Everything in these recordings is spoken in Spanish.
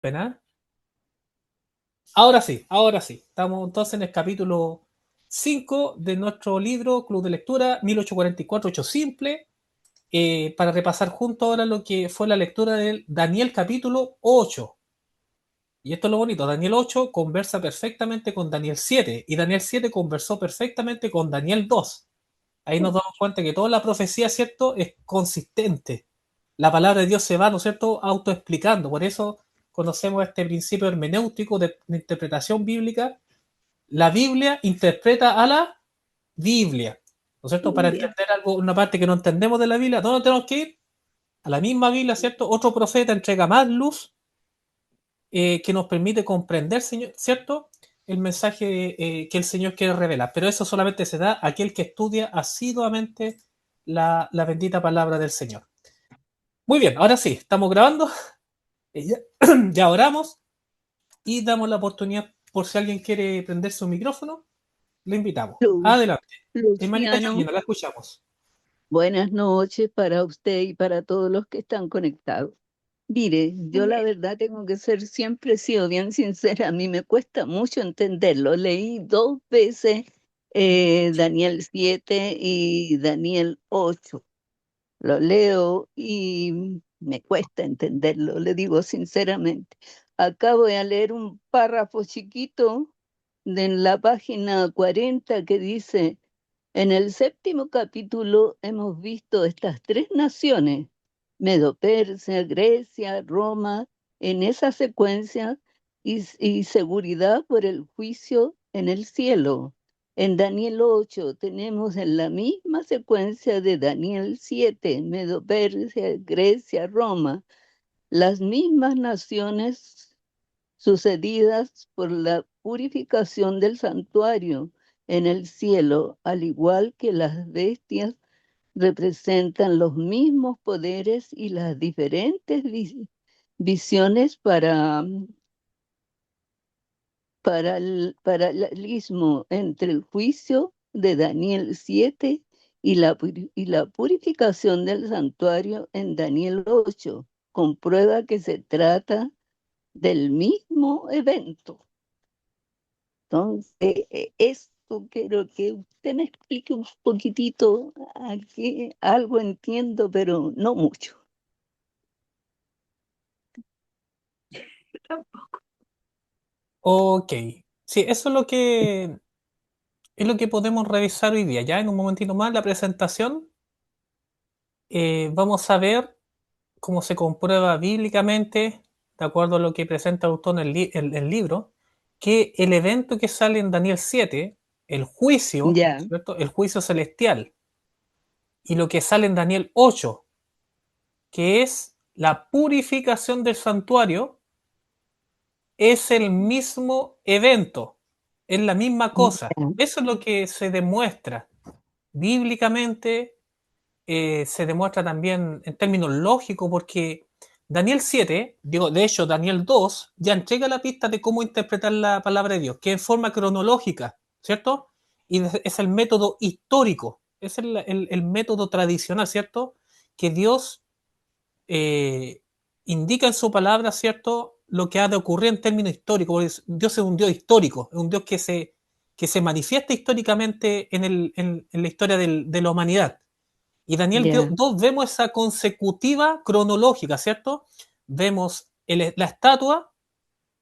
Pena. Ahora sí, ahora sí. Estamos entonces en el capítulo 5 de nuestro libro Club de Lectura 1844 Ocho Simple, para repasar junto ahora lo que fue la lectura del Daniel capítulo 8. Y esto es lo bonito, Daniel 8 conversa perfectamente con Daniel 7 y Daniel 7 conversó perfectamente con Daniel 2. Ahí nos damos cuenta que toda la profecía, ¿cierto?, es consistente. La palabra de Dios se va, ¿no es cierto?, autoexplicando. Por eso conocemos este principio hermenéutico de interpretación bíblica. La Biblia interpreta a la Biblia, ¿no es cierto? Para Biblia. entender algo, una parte que no entendemos de la Biblia, ¿dónde tenemos que ir? A la misma Biblia, ¿cierto? Otro profeta entrega más luz, que nos permite comprender, ¿cierto? El mensaje, que el Señor quiere revelar. Pero eso solamente se da a aquel que estudia asiduamente la bendita palabra del Señor. Muy bien, ahora sí, estamos grabando. Ya, ya oramos y damos la oportunidad por si alguien quiere prender su micrófono. Le invitamos. Lu- Adelante. Hermanita Luciano, Georgina, la escuchamos. buenas noches para usted y para todos los que están conectados. Mire, yo la verdad tengo que ser, siempre he sido bien sincera, a mí me cuesta mucho entenderlo. Leí dos veces Daniel 7 y Daniel 8. Lo leo y me cuesta entenderlo, le digo sinceramente. Acá voy a leer un párrafo chiquito de en la página 40 que dice: en el séptimo capítulo hemos visto estas tres naciones, Medo-Persia, Grecia, Roma, en esa secuencia y seguridad por el juicio en el cielo. En Daniel 8 tenemos en la misma secuencia de Daniel 7, Medo-Persia, Grecia, Roma, las mismas naciones sucedidas por la purificación del santuario en el cielo, al igual que las bestias representan los mismos poderes y las diferentes visiones para el paralelismo entre el juicio de Daniel 7 y la purificación del santuario en Daniel 8, comprueba que se trata del mismo evento. Entonces, esto quiero que usted me explique un poquitito, aquí algo entiendo, pero no mucho. Ok. Sí, eso es lo que podemos revisar hoy día. Ya en un momentito más la presentación, vamos a ver cómo se comprueba bíblicamente, de acuerdo a lo que presenta el autor en el libro, que el evento que sale en Daniel 7, el juicio, Ya, ¿cierto?, el juicio celestial, y lo que sale en Daniel 8, que es la purificación del santuario, es el mismo evento, es la misma cosa. ya, Eso es lo que se demuestra bíblicamente, se demuestra también en términos lógicos, porque Daniel 7, digo, de hecho Daniel 2, ya entrega la pista de cómo interpretar la palabra de Dios, que en forma cronológica, ¿cierto? Y es el método histórico, es el método tradicional, ¿cierto? Que Dios, eh, indica en su palabra, ¿cierto?, lo que ha de ocurrir en términos históricos, porque Dios es un Dios histórico, es un Dios que se manifiesta históricamente en la historia de la humanidad. Y Daniel ya. 2 vemos esa consecutiva cronológica, ¿cierto? Vemos la estatua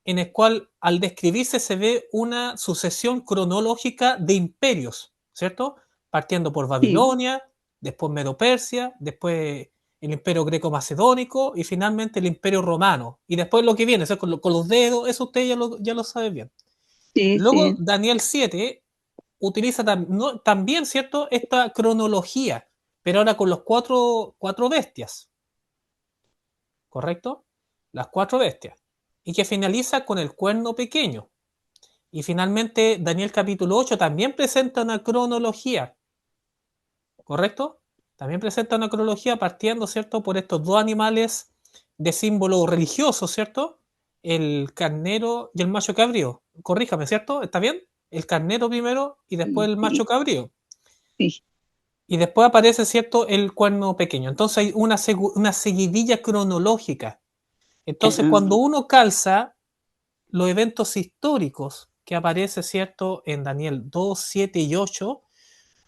en el cual al describirse se ve una sucesión cronológica de imperios, ¿cierto? Partiendo por Sí, Babilonia, después Medo-Persia, después el imperio greco-macedónico y finalmente el imperio romano. Y después lo que viene, o sea, con los dedos, eso usted ya lo sabe bien. sí, Luego sí. Daniel 7 utiliza también, ¿cierto?, esta cronología, pero ahora con los cuatro bestias, ¿correcto? Las cuatro bestias. Y que finaliza con el cuerno pequeño. Y finalmente Daniel capítulo 8 también presenta una cronología, ¿correcto? También presenta una cronología partiendo, ¿cierto?, por estos dos animales de símbolo religioso, ¿cierto? El carnero y el macho cabrío. Corríjame, ¿cierto? ¿Está bien? El carnero primero y después Sí, el macho sí, cabrío. sí. Y después aparece, ¿cierto?, el cuerno pequeño. Entonces hay una seguidilla cronológica. Entonces, cuando uno calza los eventos históricos que aparece, ¿cierto?, en Daniel 2, 7 y 8,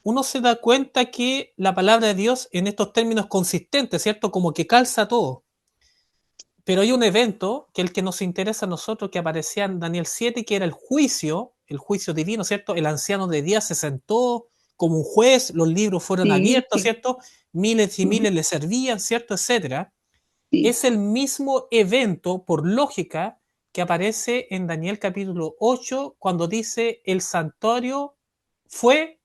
uno se da cuenta que la palabra de Dios en estos términos consistentes, ¿cierto?, como que calza todo. Pero hay un evento que es el que nos interesa a nosotros, que aparecía en Daniel 7, que era el juicio divino, ¿cierto? El anciano de días se sentó como un juez, los libros fueron Sí, abiertos, sí, ¿cierto? Miles y ujú, miles le servían, ¿cierto? Etcétera. sí, Es el mismo evento, por lógica, que aparece en Daniel capítulo 8, cuando dice el santuario fue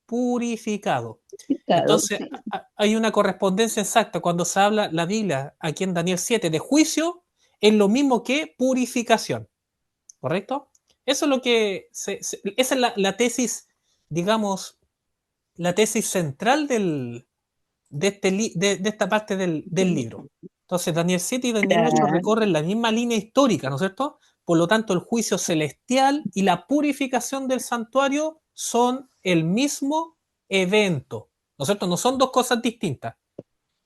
purificado. picado, Entonces, sí. hay una correspondencia exacta. Cuando se habla la Biblia, aquí en Daniel 7, de juicio, es lo mismo que purificación, ¿correcto? Eso es lo que, esa es la tesis, digamos, la tesis central de esta parte del libro. Entonces, Daniel 7 y Daniel 8 Claro. recorren la misma línea histórica, ¿no es cierto? Por lo tanto, el juicio celestial y la purificación del santuario son el mismo evento, ¿no es cierto? No son dos cosas distintas.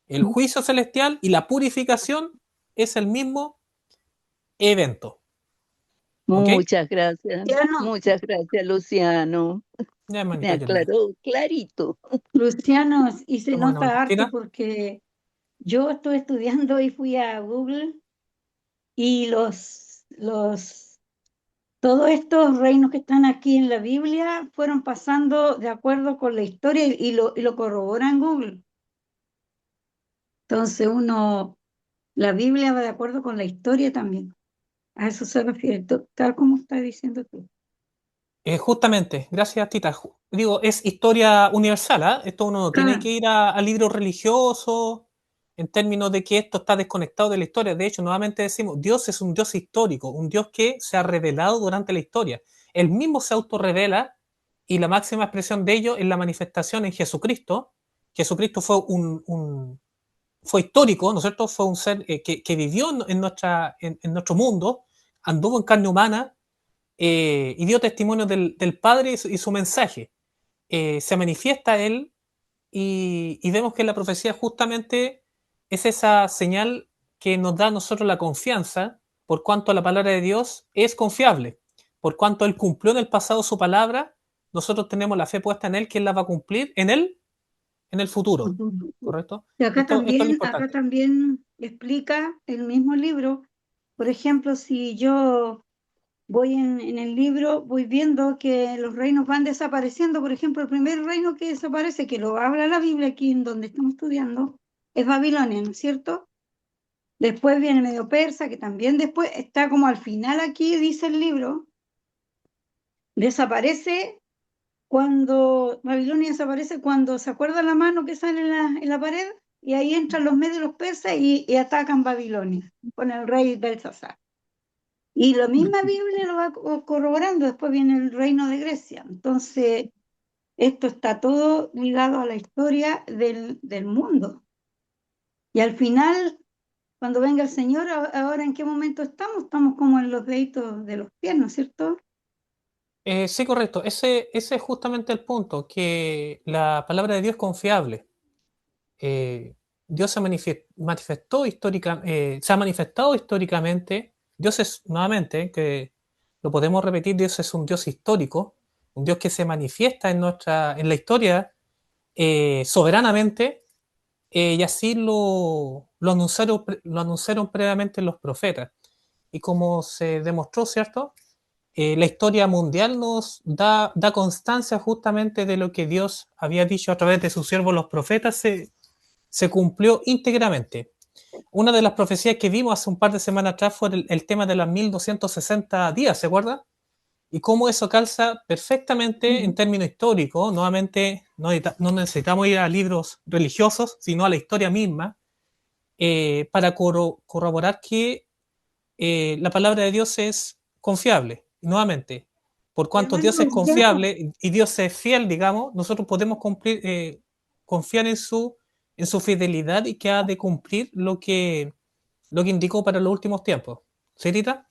El juicio celestial y la purificación es el mismo evento, ¿ok? Muchas gracias, Luciano. Ya, Me hermanita Yolanda. aclaró clarito. Luciano, y se Estamos en nota harto Argentina. porque yo estoy estudiando y fui a Google y todos estos reinos que están aquí en la Biblia fueron pasando de acuerdo con la historia y lo corrobora en Google. Entonces la Biblia va de acuerdo con la historia también. A eso se refiere, tal como estás diciendo tú. Justamente, gracias Tita. Digo, es historia universal, ¿ah? Esto uno no tiene Ah, que ir a libros religiosos en términos de que esto está desconectado de la historia. De hecho, nuevamente decimos, Dios es un Dios histórico, un Dios que se ha revelado durante la historia. Él mismo se autorrevela y la máxima expresión de ello es la manifestación en Jesucristo. Jesucristo fue histórico, ¿no es cierto? Fue un ser que vivió en nuestro mundo, anduvo en carne humana, y dio testimonio del Padre y su mensaje. Se manifiesta Él y vemos que la profecía justamente es esa señal que nos da a nosotros la confianza, por cuanto la palabra de Dios es confiable, por cuanto Él cumplió en el pasado su palabra, nosotros tenemos la fe puesta en Él, que Él la va a cumplir en Él, en el futuro, ¿correcto? y Esto es lo acá importante. también explica el mismo libro. Por ejemplo, si yo voy en el libro, voy viendo que los reinos van desapareciendo. Por ejemplo, el primer reino que desaparece, que lo habla la Biblia aquí en donde estamos estudiando, es Babilonia, ¿no es cierto? Después viene Medio Persa, que también después está como al final aquí, dice el libro, desaparece Babilonia desaparece cuando se acuerda la mano que sale en la pared y ahí entran los medios los persas y atacan Babilonia con el rey Belsasar. Y la misma Biblia lo va corroborando, después viene el reino de Grecia. Entonces, esto está todo ligado a la historia del mundo. Y al final, cuando venga el Señor, ahora en qué momento estamos, estamos como en los deditos de los pies, ¿no es cierto? Sí, correcto. Ese es justamente el punto, que la palabra de Dios es confiable. Dios se ha manifestado históricamente. Dios es, nuevamente, que lo podemos repetir, Dios es un Dios histórico, un Dios que se manifiesta en la historia soberanamente, y así lo anunciaron previamente los profetas. Y como se demostró, ¿cierto? La historia mundial nos da constancia justamente de lo que Dios había dicho a través de sus siervos los profetas, se cumplió íntegramente. Una de las profecías que vimos hace un par de semanas atrás fue el tema de los 1260 días, ¿se acuerda? Y cómo eso calza perfectamente en términos históricos. Nuevamente, no necesitamos ir a libros religiosos, sino a la historia misma, para corroborar que la palabra de Dios es confiable. Y nuevamente, por cuanto Hermano Dios es Luciano, confiable y Dios es fiel, digamos, nosotros podemos confiar en su fidelidad y que ha de cumplir lo que indicó para los últimos tiempos. ¿Sí, Tita?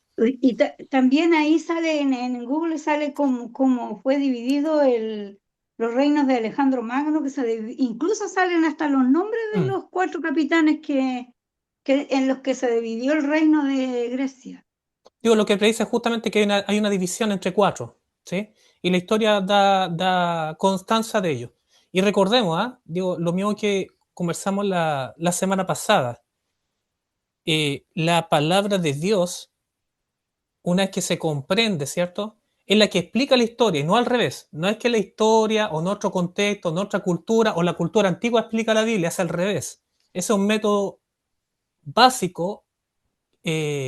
también ahí sale, en Google sale como fue dividido los reinos de Alejandro Magno, incluso salen hasta los nombres de Mm. los cuatro capitanes en los que se dividió el reino de Grecia. Digo, lo que predice es justamente que hay una división entre cuatro, ¿sí? Y la historia da constancia de ello. Y recordemos, digo, lo mismo que conversamos la semana pasada, la palabra de Dios, una vez que se comprende, ¿cierto? Es la que explica la historia y no al revés. No es que la historia o nuestro contexto, nuestra cultura o la cultura antigua explica la Biblia, es al revés. Ese es un método básico,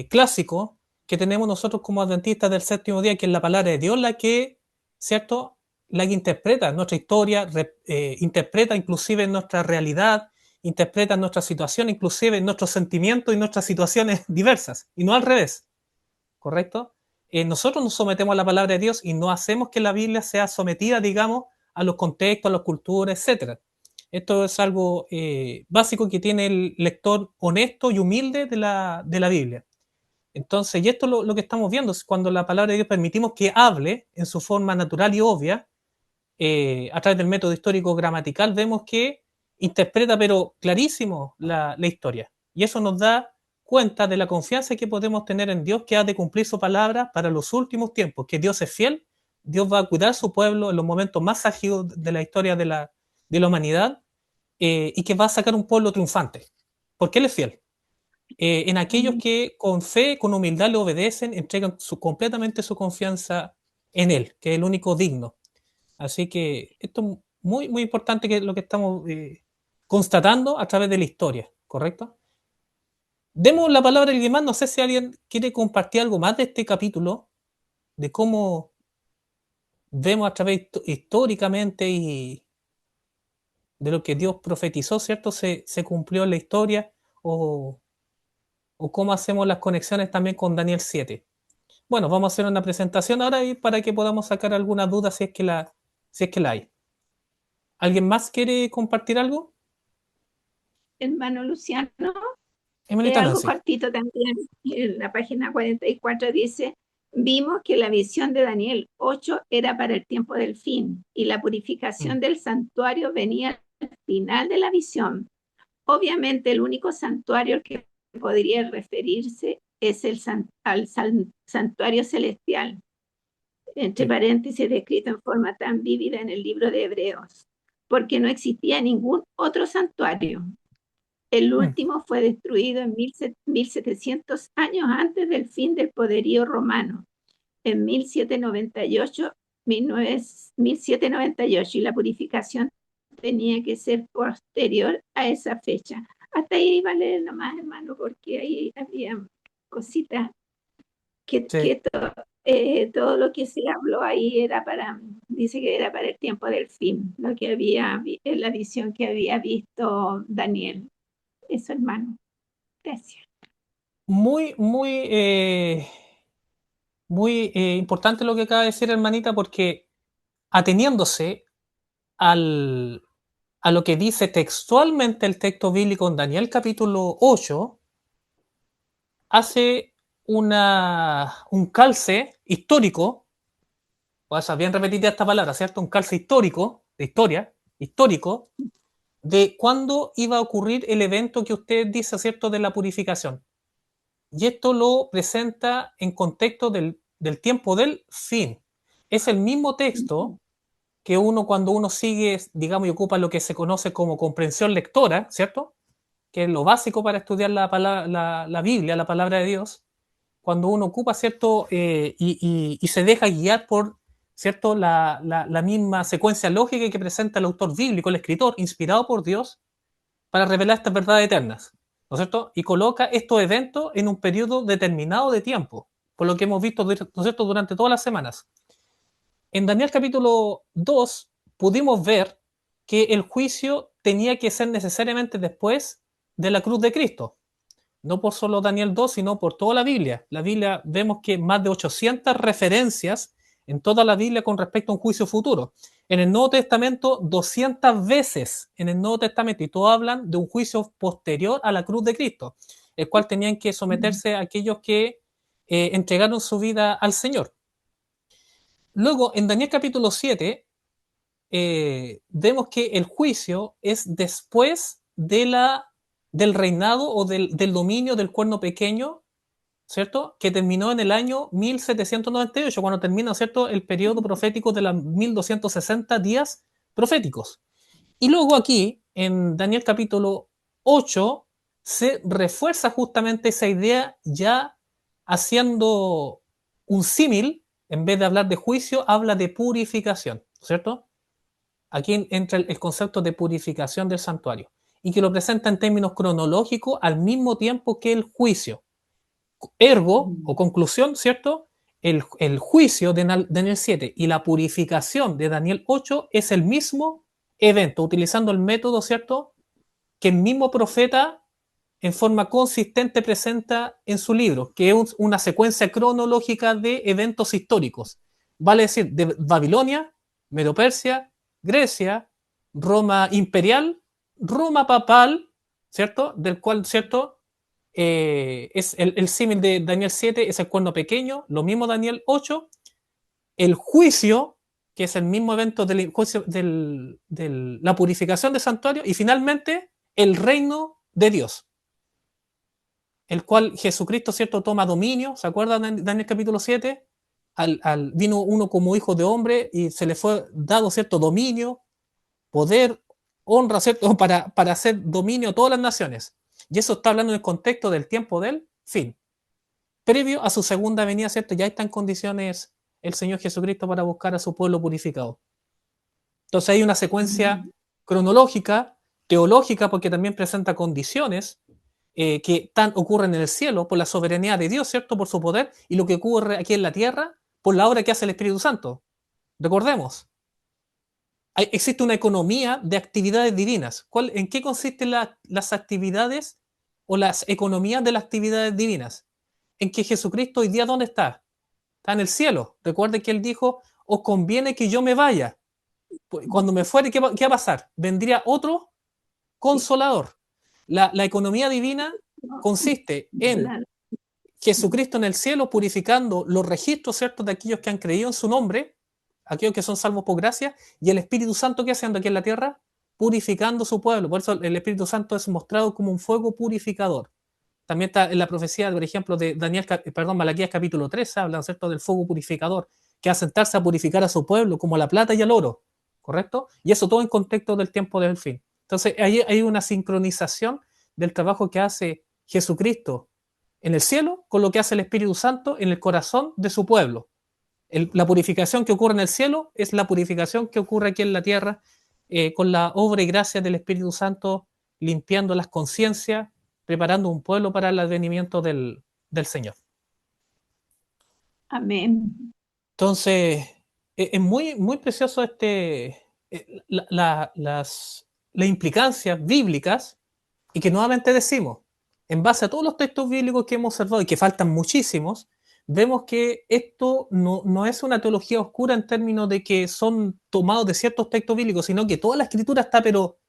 clásico, que tenemos nosotros como adventistas del séptimo día, que es la palabra de Dios la que, ¿cierto? La que interpreta nuestra historia, interpreta inclusive nuestra realidad, interpreta nuestra situación, inclusive nuestros sentimientos y nuestras situaciones diversas, y no al revés. ¿Correcto? Nosotros nos sometemos a la palabra de Dios y no hacemos que la Biblia sea sometida, digamos, a los contextos, a las culturas, etcétera. Esto es algo básico que tiene el lector honesto y humilde de la Biblia. Entonces, y esto es lo que estamos viendo, es cuando la palabra de Dios permitimos que hable en su forma natural y obvia, a través del método histórico gramatical, vemos que interpreta, pero clarísimo, la historia. Y eso nos da cuenta de la confianza que podemos tener en Dios, que ha de cumplir su palabra para los últimos tiempos, que Dios es fiel, Dios va a cuidar a su pueblo en los momentos más álgidos de la historia de la humanidad, y que va a sacar un pueblo triunfante, porque Él es fiel. En aquellos que con fe, con humildad le obedecen, entregan completamente su confianza en Él, que es el único digno. Así que esto es muy, muy importante, que es lo que estamos constatando a través de la historia, ¿correcto? Demos la palabra a alguien más. No sé si alguien quiere compartir algo más de este capítulo, de cómo vemos a través históricamente y de lo que Dios profetizó, ¿cierto? Se cumplió en la historia, o, o cómo hacemos las conexiones también con Daniel 7. Bueno, vamos a hacer una presentación ahora y para que podamos sacar alguna duda si es que la hay. ¿Alguien más quiere compartir algo? Hermano Luciano, Emelita algo Nancy. cortito también. En la página 44 dice: vimos que la visión de Daniel 8 era para el tiempo del fin y la purificación del santuario venía al final de la visión. Obviamente el único santuario al que podría referirse es al santuario celestial, entre Sí. paréntesis, descrito en forma tan vívida en el libro de Hebreos, porque no existía ningún otro santuario. El último fue destruido en 1700 años antes del fin del poderío romano, en 1798, 1798, y la purificación tenía que ser posterior a esa fecha. Hasta ahí iba a leer nomás, hermano, porque ahí había cositas Sí. que todo lo que se habló ahí dice que era para el tiempo del fin, lo que había, la visión que había visto Daniel. Eso, hermano. Gracias. Muy, muy importante lo que acaba de decir, hermanita, porque ateniéndose al, a lo que dice textualmente el texto bíblico en Daniel capítulo 8, hace un calce histórico, o sea, bien repetida esta palabra, ¿cierto? Un calce histórico, de historia, histórico, de cuándo iba a ocurrir el evento que usted dice, ¿cierto?, de la purificación. Y esto lo presenta en contexto del tiempo del fin. Es el mismo texto que cuando uno sigue, digamos, y ocupa lo que se conoce como comprensión lectora, ¿cierto? Que es lo básico para estudiar la Biblia, la palabra de Dios. Cuando uno ocupa, ¿cierto? Y se deja guiar por, ¿cierto?, la misma secuencia lógica que presenta el autor bíblico, el escritor, inspirado por Dios, para revelar estas verdades eternas, ¿no es cierto? Y coloca estos eventos en un periodo determinado de tiempo, por lo que hemos visto, ¿no es cierto?, durante todas las semanas. En Daniel capítulo 2 pudimos ver que el juicio tenía que ser necesariamente después de la cruz de Cristo. No por solo Daniel 2, sino por toda la Biblia. La Biblia vemos que más de 800 referencias en toda la Biblia con respecto a un juicio futuro. En el Nuevo Testamento, 200 veces en el Nuevo Testamento, y todos hablan de un juicio posterior a la cruz de Cristo, el cual tenían que someterse a aquellos que entregaron su vida al Señor. Luego, en Daniel capítulo 7, vemos que el juicio es después de la del reinado o del dominio del cuerno pequeño, ¿cierto? Que terminó en el año 1798, cuando termina, ¿cierto?, el periodo profético de los 1260 días proféticos. Y luego aquí, en Daniel capítulo 8, se refuerza justamente esa idea, ya haciendo un símil. En vez de hablar de juicio, habla de purificación, ¿cierto? Aquí entra el concepto de purificación del santuario, y que lo presenta en términos cronológicos al mismo tiempo que el juicio. Ergo, o conclusión, ¿cierto? El juicio de Daniel 7 y la purificación de Daniel 8 es el mismo evento, utilizando el método, ¿cierto?, que el mismo profeta en forma consistente presenta en su libro, que es una secuencia cronológica de eventos históricos. Vale decir, de Babilonia, Medo-Persia, Grecia, Roma imperial, Roma papal, ¿cierto? Del cual, ¿cierto? Es el símil de Daniel 7, es el cuerno pequeño, lo mismo Daniel 8, el juicio, que es el mismo evento del juicio de la purificación del santuario, y finalmente el reino de Dios, el cual Jesucristo, ¿cierto?, toma dominio. ¿Se acuerdan en Daniel capítulo 7? Vino uno como hijo de hombre y se le fue dado cierto dominio, poder, honra, ¿cierto?, para hacer dominio a todas las naciones. Y eso está hablando en el contexto del tiempo del fin. Previo a su segunda venida, ¿cierto? Ya está en condiciones el Señor Jesucristo para buscar a su pueblo purificado. Entonces hay una secuencia cronológica, teológica, porque también presenta condiciones que ocurren en el cielo por la soberanía de Dios, ¿cierto?, por su poder, y lo que ocurre aquí en la tierra por la obra que hace el Espíritu Santo. Recordemos, existe una economía de actividades divinas. ¿En qué consisten las actividades o las economías de las actividades divinas? En que Jesucristo hoy día, ¿dónde está? Está en el cielo. Recuerde que Él dijo, os conviene que yo me vaya. Cuando me fuere, ¿qué va a pasar? Vendría otro consolador. La economía divina consiste en Jesucristo en el cielo purificando los registros, ¿cierto?, de aquellos que han creído en su nombre, aquellos que son salvos por gracia, y el Espíritu Santo, ¿qué haciendo aquí en la tierra? Purificando su pueblo. Por eso el Espíritu Santo es mostrado como un fuego purificador. También está en la profecía, por ejemplo, de Malaquías capítulo 3, hablan, ¿cierto?, del fuego purificador, que hace sentarse a purificar a su pueblo como la plata y el oro, ¿correcto? Y eso todo en contexto del tiempo del fin. Entonces, ahí hay una sincronización del trabajo que hace Jesucristo en el cielo con lo que hace el Espíritu Santo en el corazón de su pueblo. La purificación que ocurre en el cielo es la purificación que ocurre aquí en la tierra, con la obra y gracia del Espíritu Santo limpiando las conciencias, preparando un pueblo para el advenimiento del Señor. Amén. Entonces, es muy, muy precioso las implicancias bíblicas, y que nuevamente decimos, en base a todos los textos bíblicos que hemos observado y que faltan muchísimos, vemos que esto no es una teología oscura en términos de que son tomados de ciertos textos bíblicos, sino que toda la escritura está pero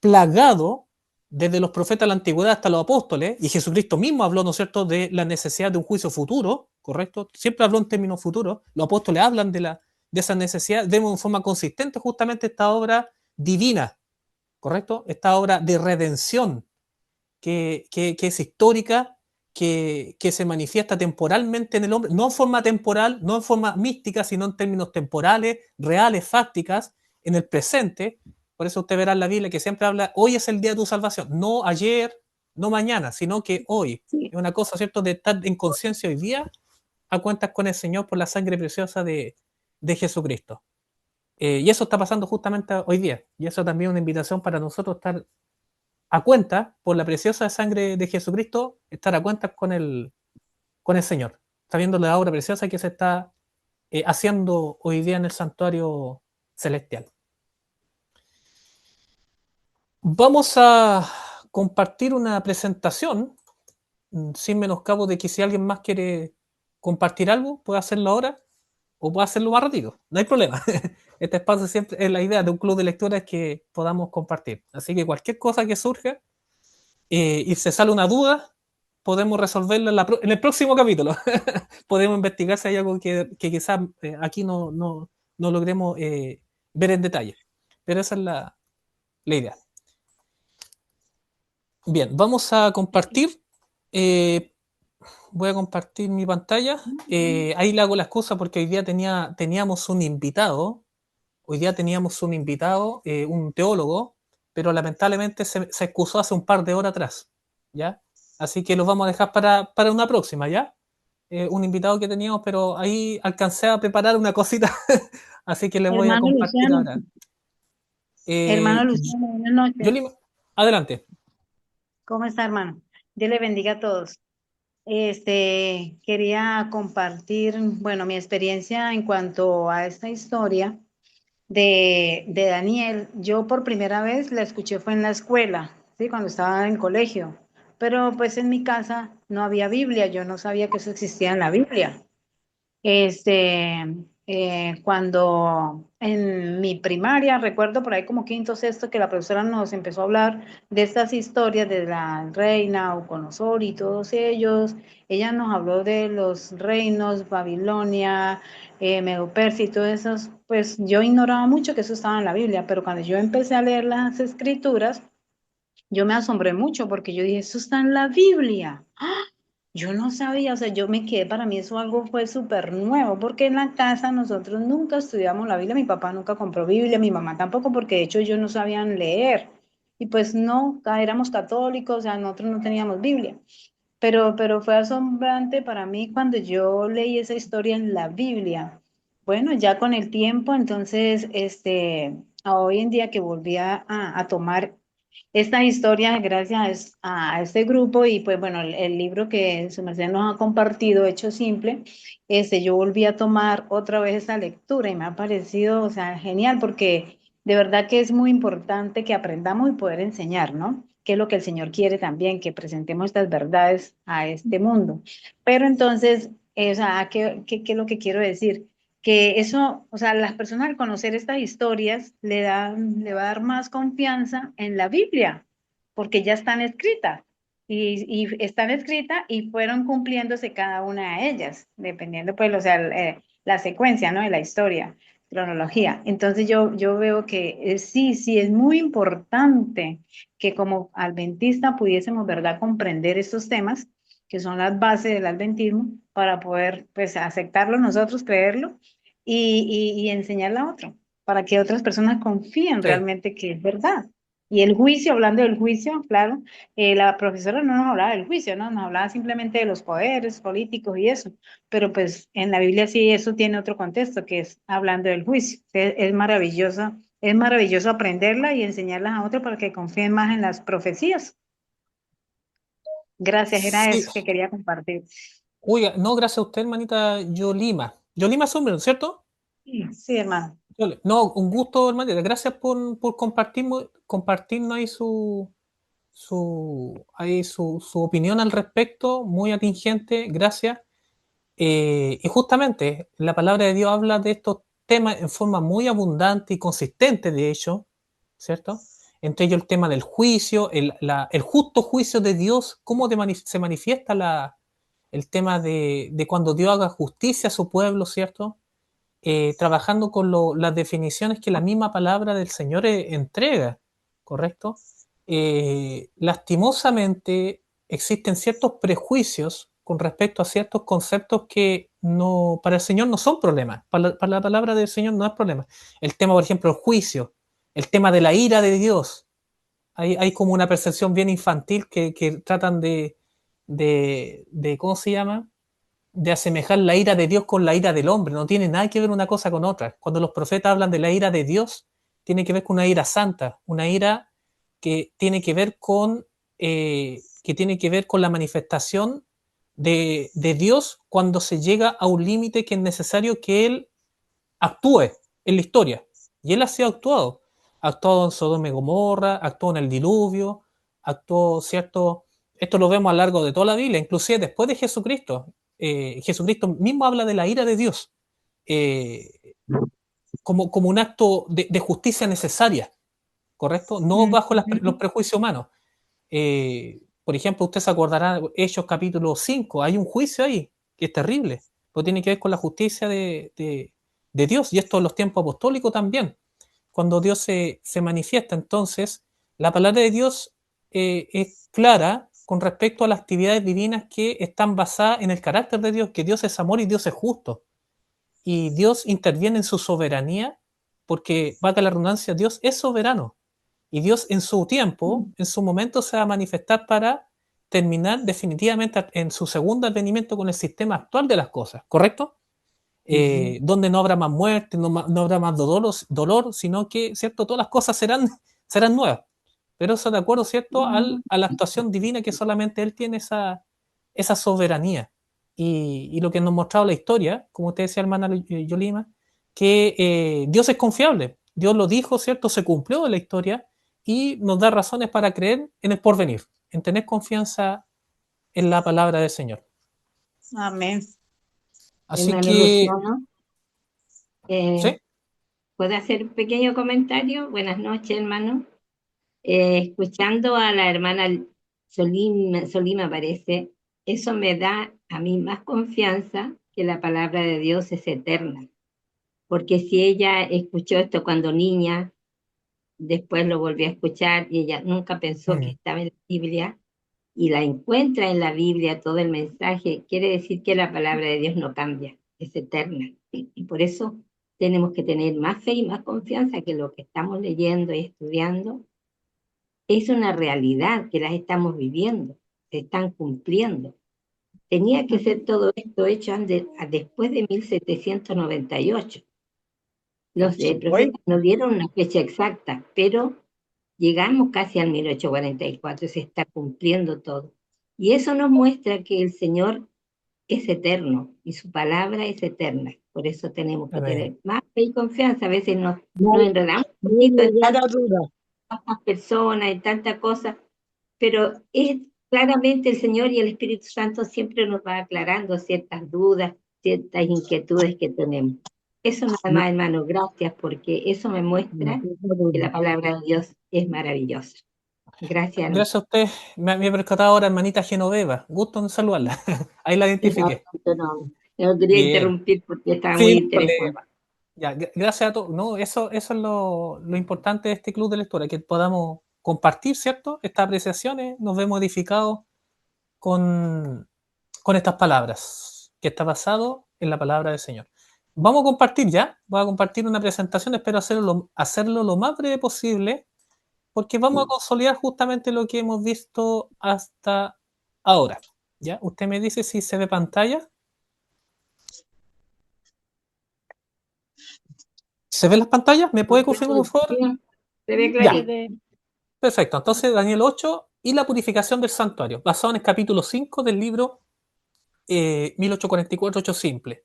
plagado, desde los profetas de la antigüedad hasta los apóstoles, y Jesucristo mismo habló, ¿no es cierto?, de la necesidad de un juicio futuro, ¿correcto? Siempre habló en términos futuros. Los apóstoles hablan de esa necesidad. Vemos en forma consistente justamente esta obra divina, ¿correcto? Esta obra de redención que es histórica, que se manifiesta temporalmente en el hombre, no en forma temporal, no en forma mística, sino en términos temporales, reales, fácticas, en el presente. Por eso usted verá en la Biblia que siempre habla, hoy es el día de tu salvación, no ayer, no mañana, sino que hoy. Sí. Es una cosa, ¿cierto?, de estar en conciencia hoy día a cuentas con el Señor por la sangre preciosa de Jesucristo. Y eso está pasando justamente hoy día. Y eso también es una invitación para nosotros estar a cuenta, por la preciosa sangre de Jesucristo, estar a cuenta con el Señor, sabiendo la obra preciosa que se está haciendo hoy día en el santuario celestial. Vamos a compartir una presentación, sin menoscabo de que si alguien más quiere compartir algo, puede hacerlo ahora o puede hacerlo más ratito, no hay problema. Este espacio siempre es la idea de un club de lectura, es que podamos compartir. Así que cualquier cosa que surja y se sale una duda, podemos resolverla en el próximo capítulo. Podemos investigar si hay algo que quizás aquí no logremos ver en detalle. Pero esa es la idea. Bien, vamos a compartir. Voy a compartir mi pantalla. Ahí le hago las cosas porque hoy día teníamos un invitado. Hoy día teníamos un invitado, un teólogo, pero lamentablemente se excusó hace un par de horas atrás. ¿Ya? Así que lo vamos a dejar para una próxima, ¿ya? Un invitado que teníamos, pero ahí alcancé a preparar una cosita. Así que le voy a Hermano compartir Luciano, ahora. hermano Eh, Luciano, buenas noches. Yoli, adelante. ¿Cómo está, hermano? Dios le bendiga a todos. Quería compartir, bueno, mi experiencia en cuanto a esta historia de Daniel. Yo por primera vez la escuché fue en la escuela, ¿sí? Cuando estaba en colegio. Pero pues en mi casa no había Biblia, yo no sabía que eso existía en la Biblia. Cuando en mi primaria, recuerdo por ahí como quinto, sexto, que la profesora nos empezó a hablar de estas historias de la reina Nabucodonosor y todos ellos. Ella nos habló de los reinos, Babilonia, Medo-Persia y todos esos. Pues yo ignoraba mucho que eso estaba en la Biblia, pero cuando yo empecé a leer las escrituras, yo me asombré mucho porque yo dije, eso está en la Biblia. Yo no sabía, o sea, yo me quedé, para mí eso algo fue súper nuevo, porque en la casa nosotros nunca estudiamos la Biblia, mi papá nunca compró Biblia, mi mamá tampoco, porque de hecho ellos no sabían leer. Y pues no, éramos católicos, o sea, nosotros no teníamos Biblia. Pero fue asombrante para mí cuando yo leí esa historia en la Biblia. Bueno, ya con el tiempo, entonces, a hoy en día que volví a tomar esta historia gracias a este grupo y pues bueno, el libro que su merced nos ha compartido, Hecho Simple, yo volví a tomar otra vez esa lectura y me ha parecido, o sea, genial porque de verdad que es muy importante que aprendamos y poder enseñar, ¿no? Que es lo que el Señor quiere también, que presentemos estas verdades a este mundo. Pero entonces, o sea, ¿qué es lo que quiero decir? Que eso, o sea, las personas al conocer estas historias le va a dar más confianza en la Biblia, porque ya están escritas y están escritas y fueron cumpliéndose cada una de ellas, dependiendo pues, o sea, la secuencia, ¿no? De la historia, cronología. Entonces yo veo que sí, sí, es muy importante que como adventista pudiésemos, ¿verdad?, comprender estos temas que son las bases del adventismo para poder pues aceptarlo nosotros, creerlo y enseñarla a otro, para que otras personas confíen Sí. realmente que es verdad. Y el juicio, hablando del juicio, claro, la profesora no nos hablaba del juicio, ¿no? Nos hablaba simplemente de los poderes políticos y eso, pero pues en la Biblia sí eso tiene otro contexto, que es hablando del juicio. Es maravilloso aprenderla y enseñarlas a otros para que confíen más en las profecías. Gracias, era Sí. eso que quería compartir. Oiga, no, gracias a usted, hermanita Yolima. Yolima Summer, ¿cierto? Sí, sí, hermano. No, un gusto, hermanita. Gracias por compartirnos ahí su opinión al respecto, muy atingente, gracias. Y justamente la palabra de Dios habla de estos temas en forma muy abundante y consistente, de hecho, ¿cierto? Entre ellos el tema del juicio, el justo juicio de Dios, cómo se manifiesta el tema de cuando Dios haga justicia a su pueblo, ¿cierto? Trabajando con las definiciones que la misma palabra del Señor entrega, ¿correcto? Lastimosamente existen ciertos prejuicios con respecto a ciertos conceptos que no, para el Señor no son problemas, para la palabra del Señor no es problema. El tema, por ejemplo, el juicio, el tema de la ira de Dios. Hay como una percepción bien infantil que tratan ¿cómo se llama? De asemejar la ira de Dios con la ira del hombre. No tiene nada que ver una cosa con otra. Cuando los profetas hablan de la ira de Dios, tiene que ver con una ira santa, una ira que tiene que ver con la manifestación de Dios cuando se llega a un límite que es necesario que Él actúe en la historia. Y Él así ha actuado. Ha actuado en Sodoma y Gomorra, actuó en el diluvio, actuó, ¿cierto? Esto lo vemos a lo largo de toda la Biblia, inclusive después de Jesucristo. Jesucristo mismo habla de la ira de Dios como un acto de justicia necesaria, ¿correcto? No bajo los Ujú. prejuicios humanos. Por ejemplo, usted se acordará, Hechos capítulo 5, hay un juicio ahí que es terrible, pero tiene que ver con la justicia de Dios, y esto en los tiempos apostólicos también, cuando Dios se manifiesta. Entonces, la palabra de Dios es clara con respecto a las actividades divinas que están basadas en el carácter de Dios, que Dios es amor y Dios es justo. Y Dios interviene en su soberanía, porque, valga la redundancia, Dios es soberano. Y Dios en su tiempo, en su momento, se va a manifestar para terminar definitivamente en su segundo advenimiento con el sistema actual de las cosas, ¿correcto? Donde no habrá más muerte, no habrá más dolor, sino que, ¿cierto? Todas las cosas serán nuevas. Pero eso de acuerdo, ¿cierto? A la actuación divina que solamente Él tiene esa soberanía. Y lo que nos ha mostrado la historia, como usted decía, hermana Yolima, que Dios es confiable. Dios lo dijo, ¿cierto? Se cumplió en la historia y nos da razones para creer en el porvenir, en tener confianza en la palabra del Señor. Amén. Así Hermano que, Luciano, ¿sí? ¿puedo hacer un pequeño comentario? Buenas noches, hermano. Escuchando a la hermana Solima, parece, eso me da a mí más confianza que la palabra de Dios es eterna. Porque si ella escuchó esto cuando niña, después lo volvió a escuchar y ella nunca pensó que estaba en la Biblia y la encuentra en la Biblia todo el mensaje, quiere decir que la palabra de Dios no cambia, es eterna. Y por eso tenemos que tener más fe y más confianza que lo que estamos leyendo y estudiando es una realidad que las estamos viviendo, se están cumpliendo. Tenía que ser todo esto hecho después de 1798. Los profetas no dieron una fecha exacta, pero llegamos casi al 1844 y se está cumpliendo todo. Y eso nos muestra que el Señor es eterno y su palabra es eterna. Por eso tenemos que tener más fe y confianza. A veces nos enredamos un poquito en tantas personas, en tantas cosas, pero es claramente el Señor y el Espíritu Santo siempre nos va aclarando ciertas dudas, ciertas inquietudes que tenemos. Eso nada más, hermano, gracias, porque eso me muestra que la palabra de Dios es maravillosa. Gracias, hermano. Gracias a usted. Me he percatado ahora, hermanita Genoveva. Gusto en saludarla. Ahí la identifiqué. No quería interrumpir porque estaba muy interesante. Ya, gracias a todos. No, eso es lo importante de este club de lectura, que podamos compartir, ¿cierto? Estas apreciaciones, nos vemos edificados con estas palabras, que está basado en la palabra del Señor. Vamos a compartir ya, voy a compartir una presentación, espero hacerlo lo más breve posible, porque vamos a consolidar justamente lo que hemos visto hasta ahora. ¿Ya? Usted me dice si se ve pantalla. ¿Se ven las pantallas? ¿Me puede confirmar, por favor? Se ve clarito. Perfecto. Entonces, Daniel 8 y la purificación del santuario, basado en el capítulo 5 del libro 1844, 8 simple.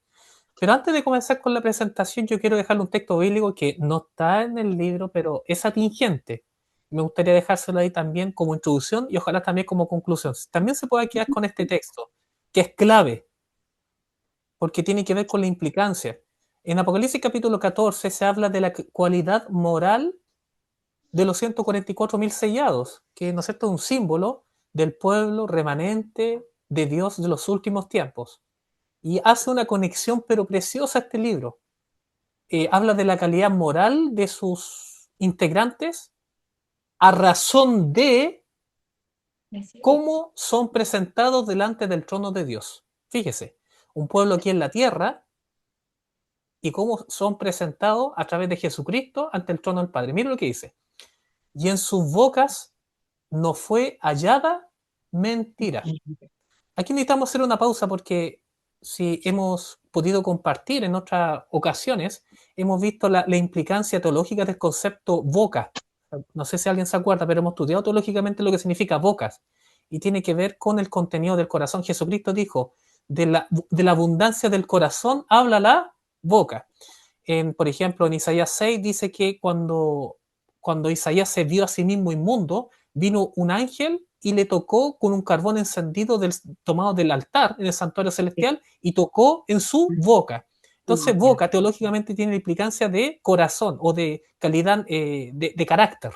Pero antes de comenzar con la presentación, yo quiero dejarle un texto bíblico que no está en el libro, pero es atingente. Me gustaría dejárselo ahí también como introducción y ojalá también como conclusión. También se puede quedar con este texto, que es clave, porque tiene que ver con la implicancia. En Apocalipsis capítulo 14 se habla de la cualidad moral de los 144.000 sellados, que, ¿no es cierto?, es un símbolo del pueblo remanente de Dios de los últimos tiempos. Y hace una conexión pero preciosa este libro. Habla de la calidad moral de sus integrantes a razón de cómo son presentados delante del trono de Dios. Fíjese, un pueblo aquí en la tierra y cómo son presentados a través de Jesucristo ante el trono del Padre. Mira lo que dice. Y en sus bocas no fue hallada mentira. Aquí necesitamos hacer una pausa porque si hemos podido compartir en otras ocasiones, hemos visto la implicancia teológica del concepto boca. No sé si alguien se acuerda, pero hemos estudiado teológicamente lo que significa bocas y tiene que ver con el contenido del corazón. Jesucristo dijo, de la abundancia del corazón habla la boca. Por ejemplo, en Isaías 6 dice que cuando Isaías se vio a sí mismo inmundo, vino un ángel y le tocó con un carbón encendido tomado del altar en el santuario celestial y tocó en su boca. Entonces, boca teológicamente tiene la implicancia de corazón o de calidad de carácter.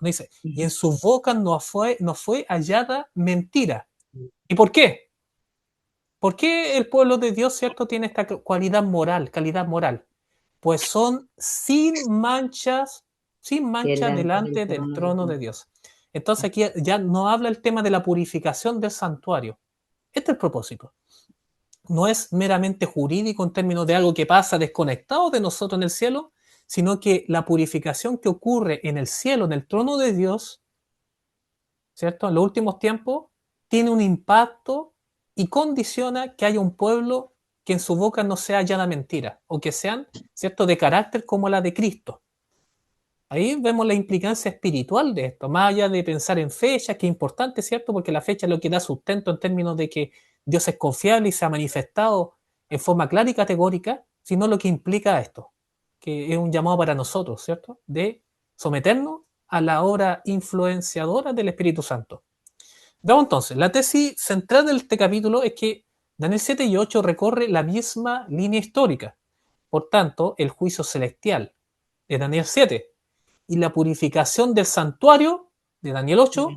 Dice, y en su boca no fue hallada mentira. ¿Y por qué? ¿Por qué el pueblo de Dios, cierto, tiene esta calidad moral? Pues son sin mancha delante del trono de Dios. Entonces aquí ya no habla el tema de la purificación del santuario. Este es el propósito. No es meramente jurídico en términos de algo que pasa desconectado de nosotros en el cielo, sino que la purificación que ocurre en el cielo, en el trono de Dios, ¿cierto? En los últimos tiempos, tiene un impacto y condiciona que haya un pueblo que en su boca no sea llana mentira, o que sean, ¿cierto?, de carácter como la de Cristo. Ahí vemos la implicancia espiritual de esto, más allá de pensar en fechas, que es importante, ¿cierto? Porque la fecha es lo que da sustento en términos de que Dios es confiable y se ha manifestado en forma clara y categórica, sino lo que implica esto, que es un llamado para nosotros, ¿cierto? De someternos a la obra influenciadora del Espíritu Santo. Veamos entonces, la tesis central de este capítulo es que Daniel 7 y 8 recorre la misma línea histórica. Por tanto, el juicio celestial de Daniel 7 y la purificación del santuario de Daniel 8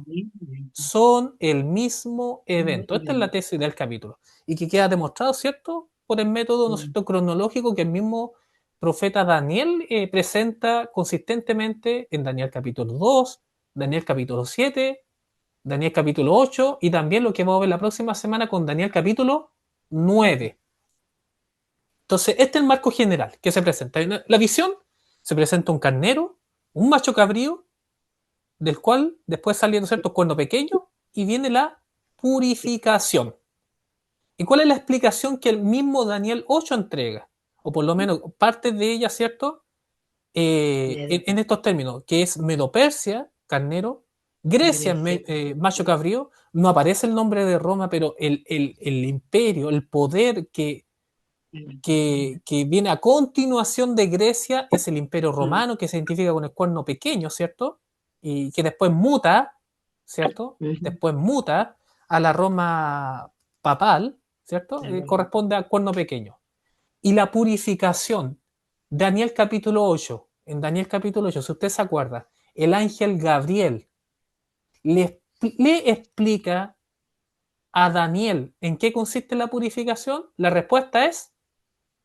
son el mismo evento. Esta es la tesis del capítulo. Y que queda demostrado, ¿cierto?, por el método, ¿no es cierto?, cronológico que el mismo profeta Daniel presenta consistentemente en Daniel capítulo 2, Daniel capítulo 7, Daniel capítulo 8 y también lo que vamos a ver la próxima semana con Daniel capítulo 9. Entonces, este es el marco general que se presenta. La visión se presenta un carnero, un macho cabrío, del cual después sale, ¿no es cierto?, cuerno pequeño, y viene la purificación. ¿Y cuál es la explicación que el mismo Daniel 8 entrega? O por lo menos parte de ella, ¿cierto? En estos términos, que es Medo-Persia, carnero, Grecia, macho cabrío, no aparece el nombre de Roma, pero el imperio, el poder que viene a continuación de Grecia es el imperio romano, que se identifica con el cuerno pequeño, ¿cierto? Y que después muta, ¿cierto? Después muta a la Roma papal, ¿cierto? Corresponde al cuerno pequeño. Y la purificación, Daniel capítulo 8, en Daniel capítulo 8, si usted se acuerda, el ángel Gabriel le explica a Daniel en qué consiste la purificación. La respuesta es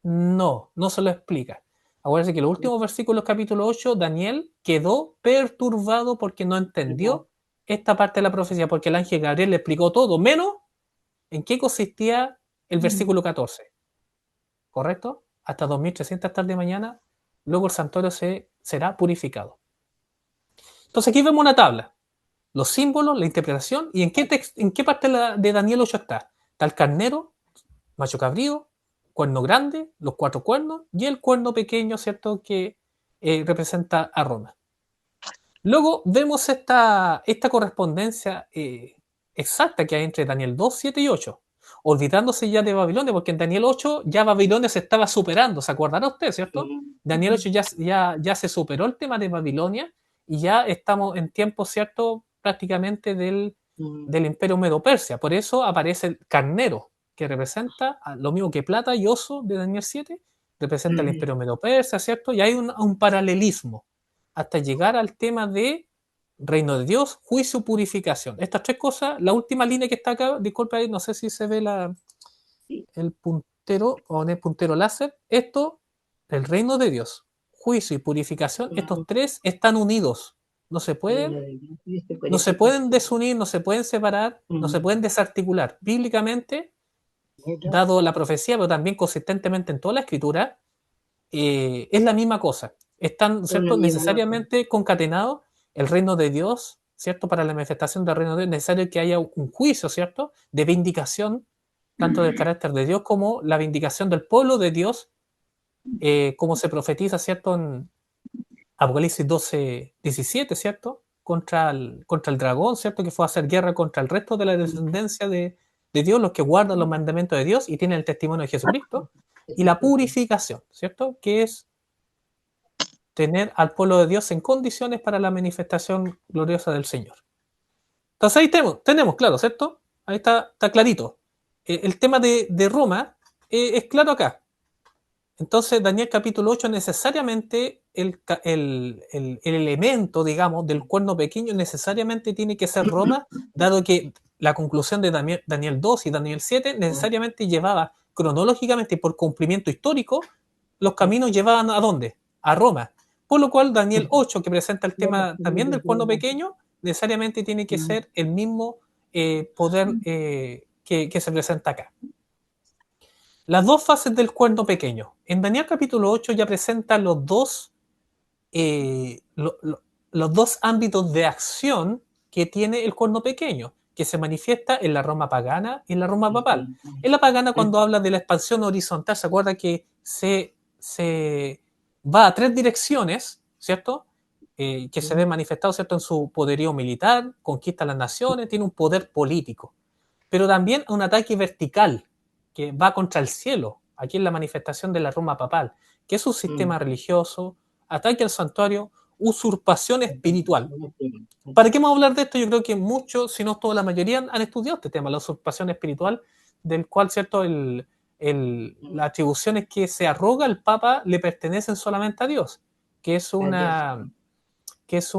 no, no se lo explica. Acuérdense que en los últimos versículos del capítulo 8, Daniel quedó perturbado porque no entendió esta parte de la profecía, porque el ángel Gabriel le explicó todo, menos en qué consistía el versículo 14. ¿Correcto? Hasta 2300 tarde de mañana, luego el santuario será purificado. Entonces aquí vemos una tabla, los símbolos, la interpretación, y en qué parte de Daniel 8 está. Está el carnero, macho cabrío, cuerno grande, los 4 cuernos, y el cuerno pequeño, ¿cierto?, que representa a Roma. Luego vemos esta correspondencia exacta que hay entre Daniel 2, 7 y 8, olvidándose ya de Babilonia, porque en Daniel 8 ya Babilonia se estaba superando, ¿se acordará usted, cierto? Daniel 8 ya se superó el tema de Babilonia y ya estamos en tiempo, ¿cierto?, prácticamente del imperio Medo-Persia. Por eso aparece el carnero, que representa lo mismo que plata y oso de Daniel 7, representa el imperio Medo-Persia, ¿cierto? Y hay un paralelismo hasta llegar al tema de reino de Dios, juicio, purificación. Estas tres cosas, la última línea que está acá, disculpa ahí, no sé si se ve el puntero o en el puntero láser, esto, el reino de Dios, juicio y purificación, estos tres están unidos, no se pueden desunir, no se pueden separar, no se pueden desarticular. Bíblicamente, dado la profecía, pero también consistentemente en toda la escritura, es la misma cosa. Están, ¿cierto?, necesariamente concatenados. El reino de Dios, ¿cierto? Para la manifestación del reino de Dios es necesario que haya un juicio, ¿cierto?, de vindicación, tanto del carácter de Dios como la vindicación del pueblo de Dios, como se profetiza, ¿cierto?, en Apocalipsis 12, 17, ¿cierto?, contra el dragón, ¿cierto?, que fue a hacer guerra contra el resto de la descendencia de Dios, los que guardan los mandamientos de Dios y tienen el testimonio de Jesucristo. Y la purificación, ¿cierto?, que es tener al pueblo de Dios en condiciones para la manifestación gloriosa del Señor. Entonces ahí tenemos claro, ¿cierto? Ahí está clarito. El tema de Roma es claro acá. Entonces Daniel capítulo 8 necesariamente el elemento, digamos, del cuerno pequeño necesariamente tiene que ser Roma, dado que la conclusión de Daniel 2 y Daniel 7 necesariamente llevaba cronológicamente y por cumplimiento histórico, los caminos llevaban ¿a dónde? A Roma. Por lo cual Daniel 8, que presenta el tema también del cuerno pequeño, necesariamente tiene que ser el mismo poder que se presenta acá. Las dos fases del cuerno pequeño. En Daniel capítulo 8 ya presenta los dos ámbitos de acción que tiene el cuerno pequeño, que se manifiesta en la Roma pagana y en la Roma papal. En la pagana, cuando habla de la expansión horizontal, se acuerda que se va a tres direcciones, ¿cierto? Que se ve manifestado, ¿cierto?, en su poderío militar, conquista las naciones, tiene un poder político, pero también un ataque vertical que va contra el cielo. Aquí en la manifestación de la Roma papal, que es un sistema religioso, ataque al santuario, usurpación espiritual. ¿Para qué vamos a hablar de esto? Yo creo que muchos, si no toda la mayoría, han estudiado este tema, la usurpación espiritual, del cual, ¿cierto?, las atribuciones que se arroga el Papa le pertenecen solamente a Dios, que es una... se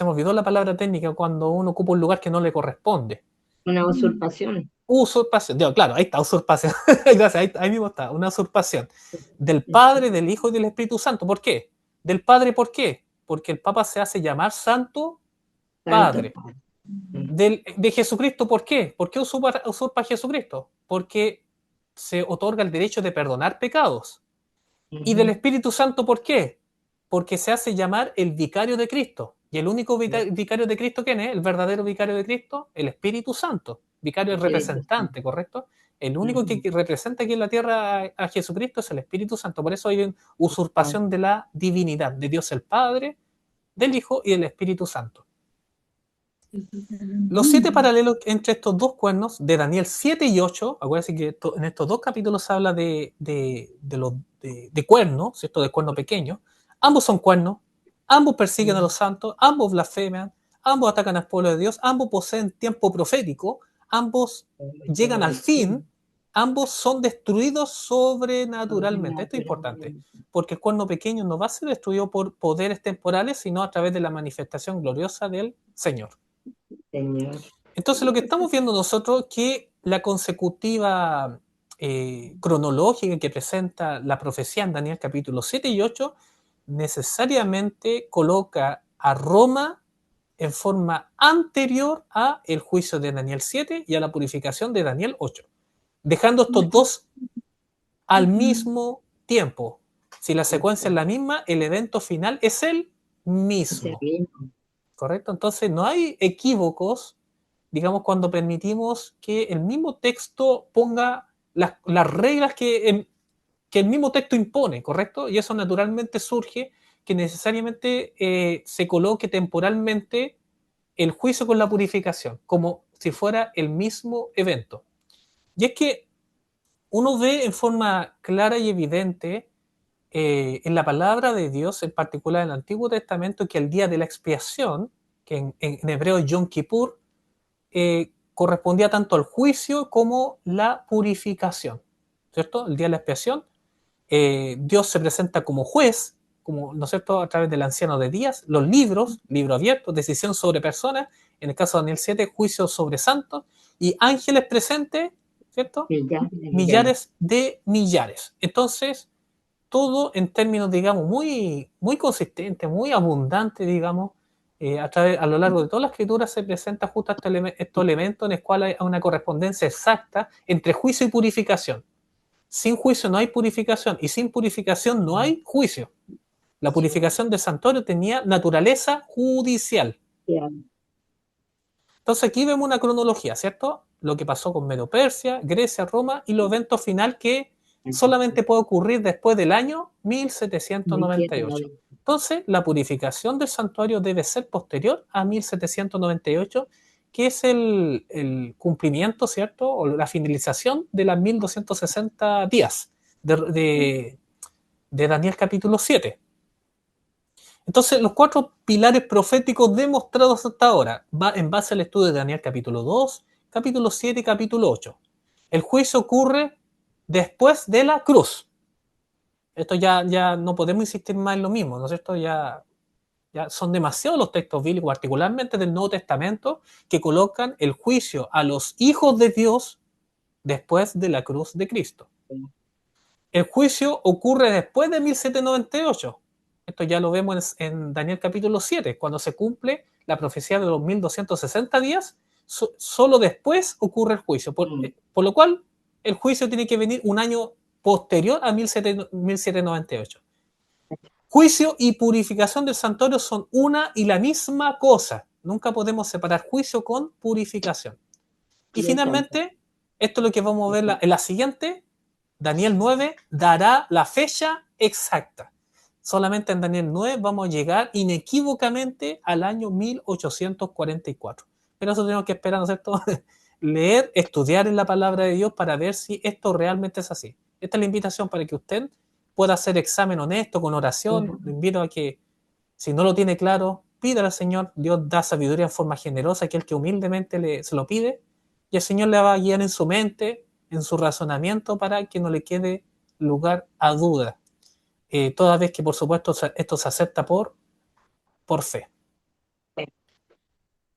me olvidó la palabra técnica, cuando uno ocupa un lugar que no le corresponde. Una usurpación. Usurpación, claro, ahí está, usurpación. Gracias, ahí mismo está, una usurpación del Padre, del Hijo y del Espíritu Santo. ¿Por qué? Del Padre, ¿por qué? Porque el Papa se hace llamar Santo Padre. De Jesucristo, ¿por qué? ¿Por qué usurpa a Jesucristo? Porque se otorga el derecho de perdonar pecados. Y del Espíritu Santo, ¿por qué? Porque se hace llamar el vicario de Cristo. Y el único vicario de Cristo, ¿quién es? El verdadero vicario de Cristo, el Espíritu Santo. Vicario es representante, ¿correcto? El único que representa aquí en la tierra a Jesucristo es el Espíritu Santo. Por eso hay una usurpación de la divinidad, de Dios el Padre, del Hijo y del Espíritu Santo. Los 7 paralelos entre estos dos cuernos, de Daniel 7 y 8, acuérdense que en estos dos capítulos se habla de cuernos, ¿cierto?, de cuerno pequeño. Ambos son cuernos, ambos persiguen a los santos, ambos blasfeman, ambos atacan al pueblo de Dios, ambos poseen tiempo profético, ambos llegan al fin, ambos son destruidos sobrenaturalmente. Esto es importante, porque el cuerno pequeño no va a ser destruido por poderes temporales, sino a través de la manifestación gloriosa del Señor. Entonces, lo que estamos viendo nosotros es que la consecutiva cronológica que presenta la profecía en Daniel capítulo 7 y 8 necesariamente coloca a Roma en forma anterior a el juicio de Daniel 7 y a la purificación de Daniel 8, dejando estos dos al mismo tiempo. Si la secuencia es la misma, el evento final es el mismo. ¿Correcto? Entonces no hay equívocos, digamos, cuando permitimos que el mismo texto ponga las reglas que el mismo texto impone, ¿correcto? Y eso naturalmente surge que necesariamente se coloque temporalmente el juicio con la purificación, como si fuera el mismo evento. Y es que uno ve en forma clara y evidente en la palabra de Dios, en particular en el Antiguo Testamento, que el día de la expiación, que en hebreo es Yom Kippur, correspondía tanto al juicio como la purificación, ¿cierto? El día de la expiación, Dios se presenta como juez, como, ¿no es cierto?, a través del anciano de días, los libros, libro abierto, decisión sobre personas, en el caso de Daniel 7, juicio sobre santos, y ángeles presentes, ¿cierto? Millares de millares. Entonces, todo en términos, digamos, muy, muy consistentes, muy abundantes, digamos, a lo largo de toda la escritura se presenta justo estos elementos en los cuales hay una correspondencia exacta entre juicio y purificación. Sin juicio no hay purificación y sin purificación no hay juicio. La purificación del santuario tenía naturaleza judicial. Entonces aquí vemos una cronología, ¿cierto? Lo que pasó con Medo-Persia, Grecia, Roma y los eventos final que solamente puede ocurrir después del año 1798. Entonces, la purificación del santuario debe ser posterior a 1798, que es el cumplimiento, ¿cierto?, o la finalización de las 1260 días de Daniel capítulo 7. Entonces, los 4 pilares proféticos demostrados hasta ahora, va en base al estudio de Daniel capítulo 2, capítulo 7 y capítulo 8. El juicio ocurre después de la cruz. Esto ya no podemos insistir más en lo mismo, ¿no es cierto? Ya son demasiados los textos bíblicos, particularmente del Nuevo Testamento, que colocan el juicio a los hijos de Dios después de la cruz de Cristo. El juicio ocurre después de 1798. Esto ya lo vemos en Daniel capítulo 7, cuando se cumple la profecía de los 1260 días, solo después ocurre el juicio. Por lo cual, el juicio tiene que venir un año posterior a 1798. Juicio y purificación del santuario son una y la misma cosa. Nunca podemos separar juicio con purificación. Y finalmente, esto es lo que vamos a ver en la siguiente. Daniel 9 dará la fecha exacta. Solamente en Daniel 9 vamos a llegar inequívocamente al año 1844. Pero eso tenemos que esperar, ¿no es cierto? Leer, estudiar en la palabra de Dios para ver si esto realmente es así. Esta es la invitación para que usted pueda hacer examen honesto, con oración. Le invito a que, si no lo tiene claro, pídale al Señor. Dios da sabiduría en forma generosa, que el que humildemente se lo pide, y el Señor le va a guiar en su mente, en su razonamiento, para que no le quede lugar a duda. Toda vez que, por supuesto, esto se acepta por fe.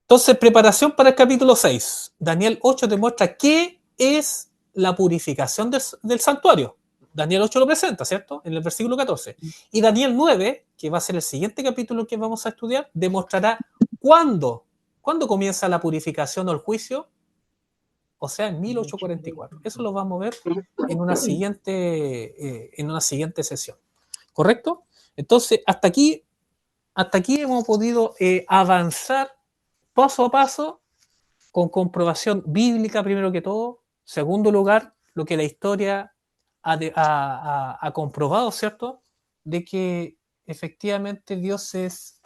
Entonces, preparación para el capítulo 6. Daniel 8 demuestra qué es la purificación del santuario. Daniel 8 lo presenta, ¿cierto? En el versículo 14. Y Daniel 9, que va a ser el siguiente capítulo que vamos a estudiar, demostrará cuándo comienza la purificación o el juicio, o sea, en 1844. Eso lo vamos a ver en una siguiente sesión. ¿Correcto? Entonces, hasta aquí hemos podido avanzar paso a paso, con comprobación bíblica primero que todo. Segundo lugar, lo que la historia ha comprobado, ¿cierto? De que efectivamente Dios es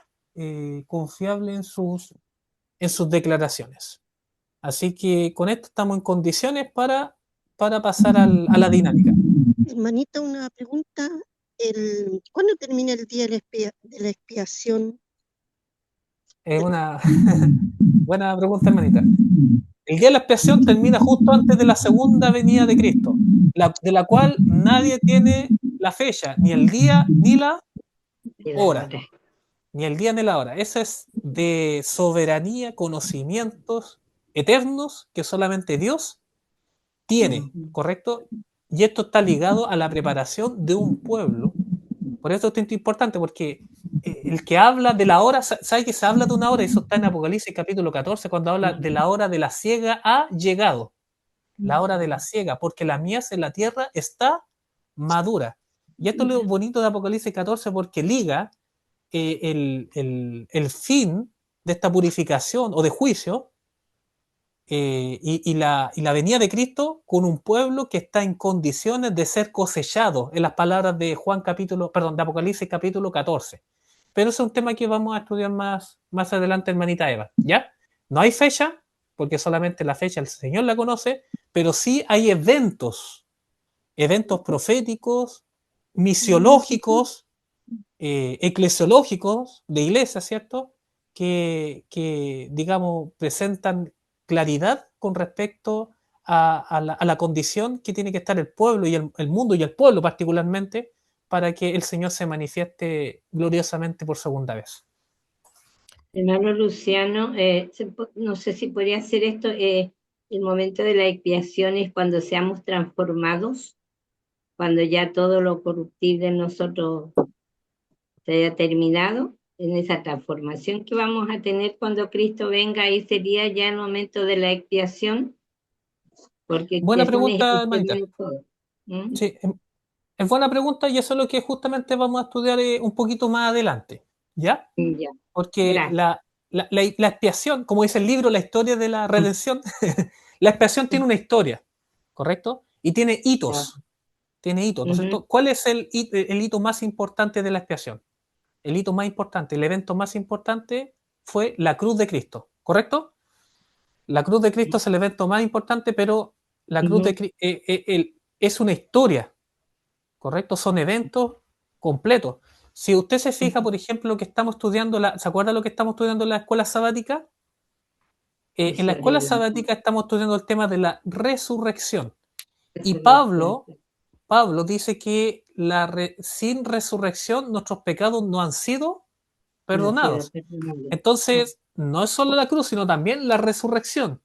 confiable en sus declaraciones. Así que con esto estamos en condiciones para pasar a la dinámica. Hermanita, una pregunta. ¿Cuándo termina el día de la expiación? Es una buena pregunta, hermanita. El día de la expiación termina justo antes de la segunda venida de Cristo, de la cual nadie tiene la fecha, ni el día, ni la hora. Ni el día ni la hora. Eso es de soberanía, conocimientos eternos que solamente Dios tiene, ¿correcto? Y esto está ligado a la preparación de un pueblo. Por eso esto es importante, porque el que habla de la hora, sabe que se habla de una hora, eso está en Apocalipsis capítulo 14, cuando habla de la hora de la siega ha llegado. La hora de la siega, porque la mies en la tierra está madura. Y esto es lo bonito de Apocalipsis 14, porque liga el fin de esta purificación o de juicio y la venida de Cristo con un pueblo que está en condiciones de ser cosechado, en las palabras de de Apocalipsis capítulo 14. Pero ese es un tema que vamos a estudiar más adelante, hermanita Eva, ¿ya? No hay fecha, porque solamente la fecha el Señor la conoce, pero sí hay eventos proféticos, misiológicos, eclesiológicos de iglesia, ¿cierto? Que digamos, presentan claridad con respecto a la condición que tiene que estar el pueblo y el mundo y el pueblo particularmente para que el Señor se manifieste gloriosamente por segunda vez. Hermano Luciano, no sé si podría hacer esto, el momento de la expiación es cuando seamos transformados, cuando ya todo lo corruptible en nosotros se haya terminado, en esa transformación que vamos a tener cuando Cristo venga, ahí sería ya el momento de la expiación. Porque buena pregunta, hermanita. ¿Mm? Sí, es buena pregunta y eso es lo que justamente vamos a estudiar un poquito más adelante, ¿ya? Ya. Porque la expiación, como dice el libro, la historia de la redención, la expiación tiene una historia, ¿correcto? Y tiene hitos. Tiene hitos, ¿no es cierto? ¿Cuál es el hito más importante de la expiación? El hito más importante, el evento más importante fue la cruz de Cristo, ¿correcto? La cruz de Cristo es el evento más importante, pero la cruz de Cristo es una historia, ¿correcto? Son eventos completos. Si usted se fija, por ejemplo, lo que estamos estudiando, ¿se acuerda lo que estamos estudiando en la escuela sabática? En la escuela sabática estamos estudiando el tema de la resurrección. Y Pablo dice que sin resurrección nuestros pecados no han sido perdonados. Entonces, no es solo la cruz, sino también la resurrección.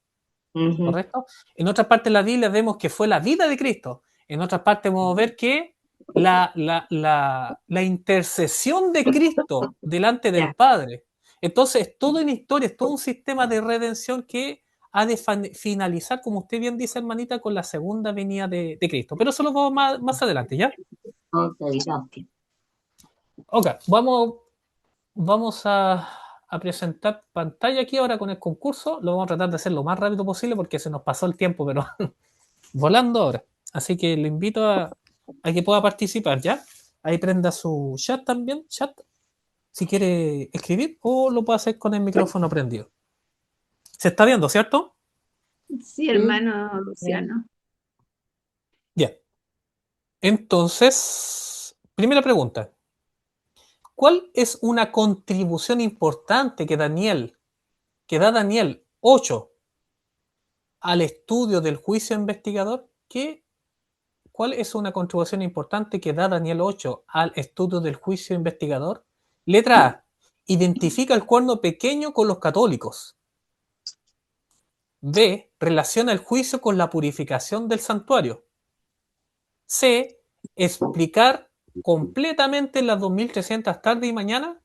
¿Correcto? En otras partes de la Biblia vemos que fue la vida de Cristo. En otras partes vamos a ver que la intercesión de Cristo delante del Ya. Padre. Entonces, es todo una historia, es todo un sistema de redención que ha de finalizar, como usted bien dice, hermanita, con la segunda venida de Cristo. Pero eso lo vamos más adelante, ¿ya? Ok, gracias. Ok, vamos a presentar pantalla aquí ahora con el concurso. Lo vamos a tratar de hacer lo más rápido posible porque se nos pasó el tiempo, pero volando ahora. Así que le invito a que pueda participar, ¿ya? Ahí prenda su chat también, chat, si quiere escribir, o lo puede hacer con el micrófono prendido. Se está viendo, ¿cierto? Sí, hermano Luciano. Bien. Entonces, primera pregunta. ¿Cuál es una contribución importante que da Daniel 8 al estudio del juicio investigador? ¿Cuál es una contribución importante que da Daniel 8 al estudio del juicio investigador? Letra A. Identifica el cuerno pequeño con los católicos. B. Relaciona el juicio con la purificación del santuario. C. Explicar completamente las 2300 tardes y mañana.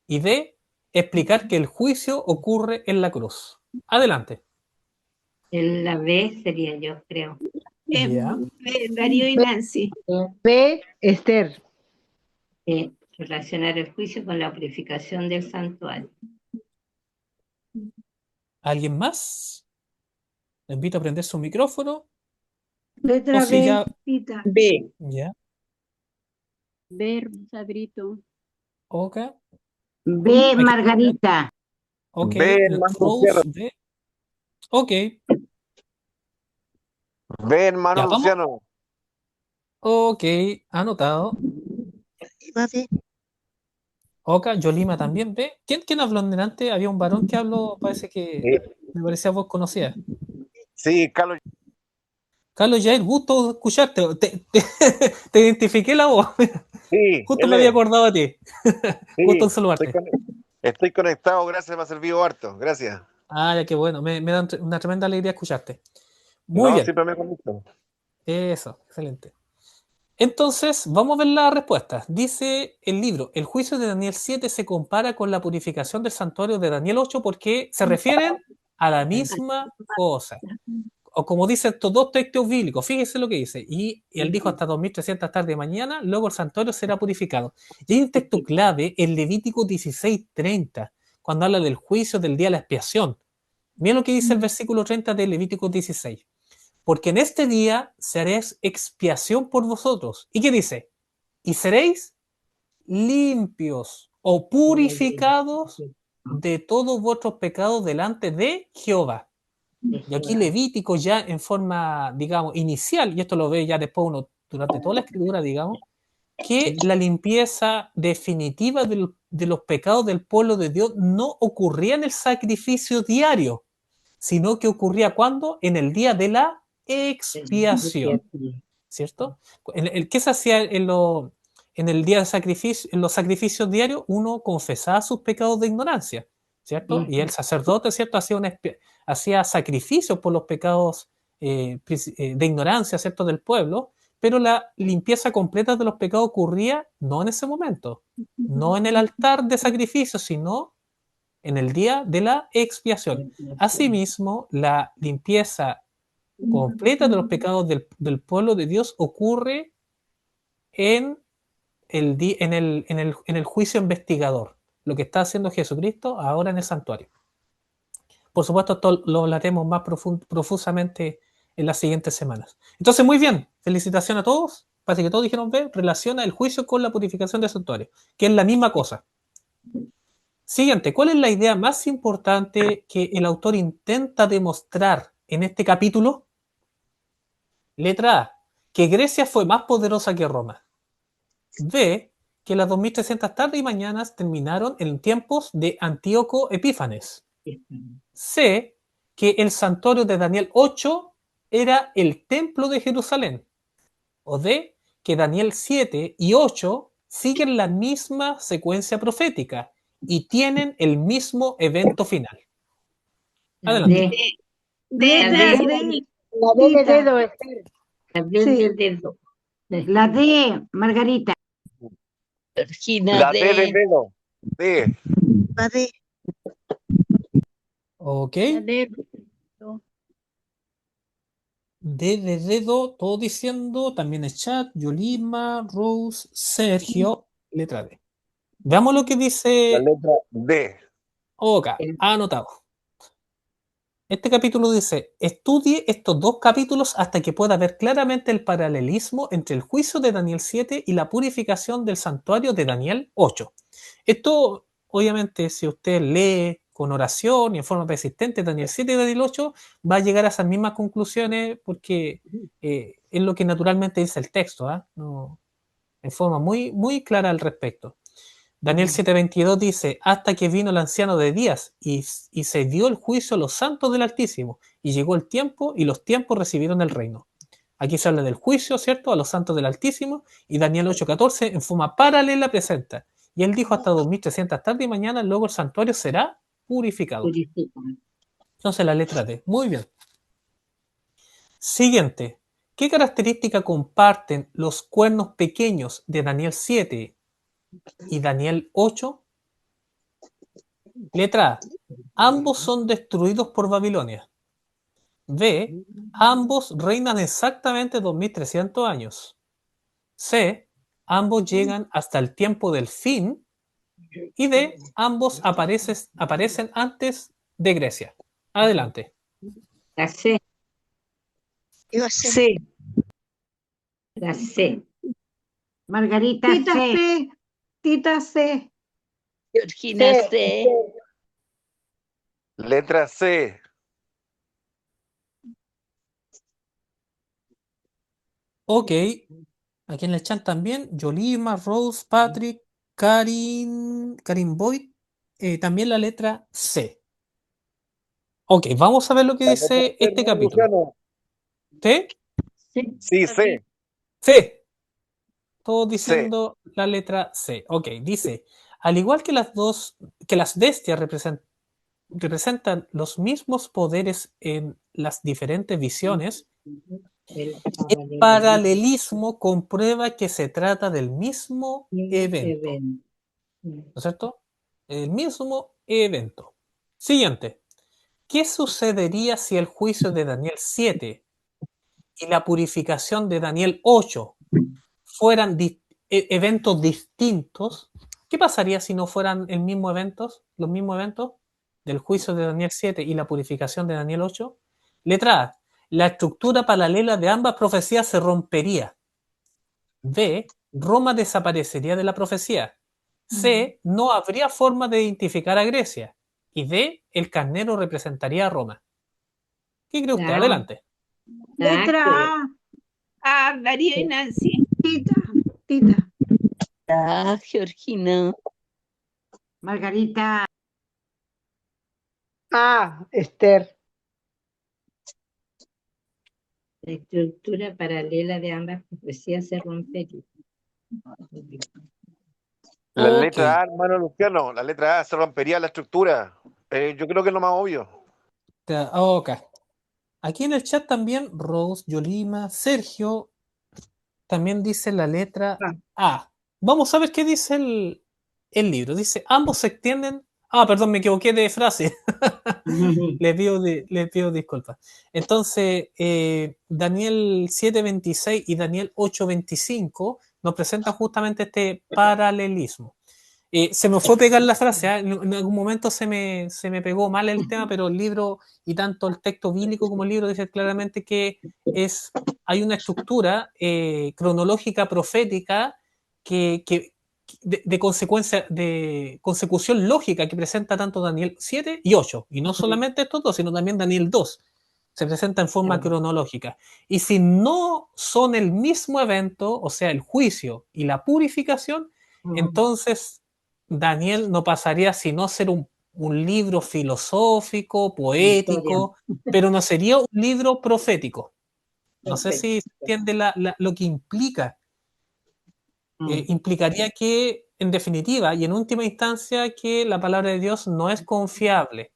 Y D. Explicar que el juicio ocurre en la cruz. Adelante. En la B sería yo, creo. Ya. Darío y Nancy. B, Esther. Relacionar el juicio con la purificación del santuario. ¿Alguien más? Le invito a prender su micrófono. Letra O si B, ya. Tita. B. Ya. Ver, Sabrito. Ok. B, Hay que- Margarita. Ok. B, hermano Luciano. Rose, B. Ok. B, hermano Ya, vamos. Luciano. Ok. Anotado. Iba B. Oka, Yolima también B. ¿Quién habló en delante? Había un varón que habló, parece que me parecía vos conocías. Sí, Carlos. Carlos Jair, gusto escucharte. Te identifiqué la voz. Sí, Justo él me había es. acordado a ti. Gusto en Sí, saludarte. estoy conectado, gracias, me ha servido harto, gracias. Ah, ya qué bueno. Me da una tremenda alegría escucharte. Muy No, bien. siempre me conecto. Eso, excelente. Entonces, vamos a ver la respuesta. Dice el libro, el juicio de Daniel 7 se compara con la purificación del santuario de Daniel 8 porque se refieren a la misma cosa. O como dicen estos dos textos bíblicos, fíjese lo que dice. Y él dijo hasta 2300 tarde de mañana, luego el santuario será purificado. Y hay un texto clave, el Levítico 16:30, cuando habla del juicio del día de la expiación. Miren lo que dice el versículo 30 de Levítico 16. Porque en este día seréis expiación por vosotros. ¿Y qué dice? Y seréis limpios o purificados de todos vuestros pecados delante de Jehová. Y aquí Levítico ya en forma, digamos, inicial, y esto lo ve ya después uno durante toda la escritura, digamos, que la limpieza definitiva de los pecados del pueblo de Dios no ocurría en el sacrificio diario, sino que ocurría ¿cuándo? En el día de la expiación, ¿cierto? ¿Qué se hacía en el día de sacrificio? En los sacrificios diarios uno confesaba sus pecados de ignorancia, ¿cierto? Y el sacerdote, ¿cierto? Hacía sacrificios por los pecados de ignorancia, ¿cierto? Del pueblo, pero la limpieza completa de los pecados ocurría no en ese momento, no en el altar de sacrificio, sino en el día de la expiación. Asimismo, la limpieza completa de los pecados del pueblo de Dios ocurre en el juicio investigador, lo que está haciendo Jesucristo ahora en el santuario. Por supuesto, esto lo hablaremos más profusamente en las siguientes semanas. Entonces, muy bien, felicitaciones a todos. Parece que todos dijeron B, relaciona el juicio con la purificación del santuario, que es la misma cosa. Siguiente, ¿cuál es la idea más importante que el autor intenta demostrar en este capítulo? Letra A, que Grecia fue más poderosa que Roma. B, que las 2300 tardes y mañanas terminaron en tiempos de Antíoco Epífanes. C, que el santuario de Daniel 8 era el templo de Jerusalén. O D, que Daniel 7 y 8 siguen la misma secuencia profética y tienen el mismo evento final. Adelante. D, La B. D, La B de Tita. dedo, Esther. La B Sí. del dedo. La D, Margarita. Georgina La D de D. dedo. D. La D. Ok. La D. D de dedo, todo diciendo, también es chat, Yolima, Rose, Sergio, letra D. Veamos lo que La dice letra D. Oka, anotado. Este capítulo dice, estudie estos dos capítulos hasta que pueda ver claramente el paralelismo entre el juicio de Daniel 7 y la purificación del santuario de Daniel 8. Esto, obviamente, si usted lee con oración y en forma persistente Daniel 7 y Daniel 8, va a llegar a esas mismas conclusiones porque es lo que naturalmente dice el texto, ¿eh? No, en forma muy, muy clara al respecto. Daniel 7:22 dice, hasta que vino el anciano de días y se dio el juicio a los santos del Altísimo, y llegó el tiempo y los tiempos recibieron el reino. Aquí se habla del juicio, ¿cierto?, a los santos del Altísimo, y Daniel 8:14 en forma paralela presenta. Y él dijo hasta 2300 tarde y mañana, luego el santuario será purificado. Entonces la letra D. Muy bien. Siguiente. ¿Qué característica comparten los cuernos pequeños de Daniel 7 y Daniel 8? Letra A. Ambos son destruidos por Babilonia. B. Ambos reinan exactamente 2300 años. C. Ambos llegan hasta el tiempo del fin. Y D. Ambos aparecen antes de Grecia. Adelante. La C, ¿Qué va a ser? C. la C. Margarita Tita C. C. Tita C. Georgina C. Letra C. Ok. Aquí en el chat también. Yolima, Rose, Patrick, Karin Boyd. También la letra C. Ok, vamos a ver lo que La letra dice C, este hermano capítulo. Luciano. ¿C? Sí. Sí, C. C. Todos C. diciendo la letra C. Ok, dice, al igual que las bestias representan los mismos poderes en las diferentes visiones, El el paralelismo. paralelismo comprueba que se trata del mismo evento. ¿No es cierto? El mismo evento. Siguiente. ¿Qué sucedería si el juicio de Daniel 7 y la purificación de Daniel 8 fueran eventos distintos? ¿Qué pasaría si no fueran los mismos eventos del juicio de Daniel 7 y la purificación de Daniel 8? Letra A. La estructura paralela de ambas profecías se rompería. B. Roma desaparecería de la profecía. C. No habría forma de identificar a Grecia. Y D. El carnero representaría a Roma. ¿Qué cree usted? La, Adelante. la Letra que- A. Ah, Darío y Nancy. Tita. Tita. Ah, Georgina. Margarita. Ah, Esther. la estructura paralela de ambas profecías se rompería. La Ok. letra A, hermano Luciano. La letra A se rompería la estructura. Yo creo que es lo más obvio. Ok. Aquí en el chat también Rose, Yolima, Sergio también dice la letra A. Vamos a ver qué dice el libro. Dice, ambos se extienden. Ah, perdón, me equivoqué de frase. Les pido disculpas. Entonces, Daniel 7:26 y Daniel 8:25 nos presentan justamente este paralelismo. Se me fue a pegar la frase, ¿eh? En algún momento se me pegó mal el tema, pero el libro y tanto el texto bíblico como el libro dice claramente que hay una estructura cronológica profética que de consecución lógica que presenta tanto Daniel 7 y 8, y no solamente estos dos, sino también Daniel 2, se presenta en forma cronológica. Y si no son el mismo evento, o sea, el juicio y la purificación, entonces Daniel no pasaría sino a ser un libro filosófico, poético, pero no sería un libro profético. No sé si se entiende lo que implica. Implicaría que, en definitiva y en última instancia, que la palabra de Dios no es confiable.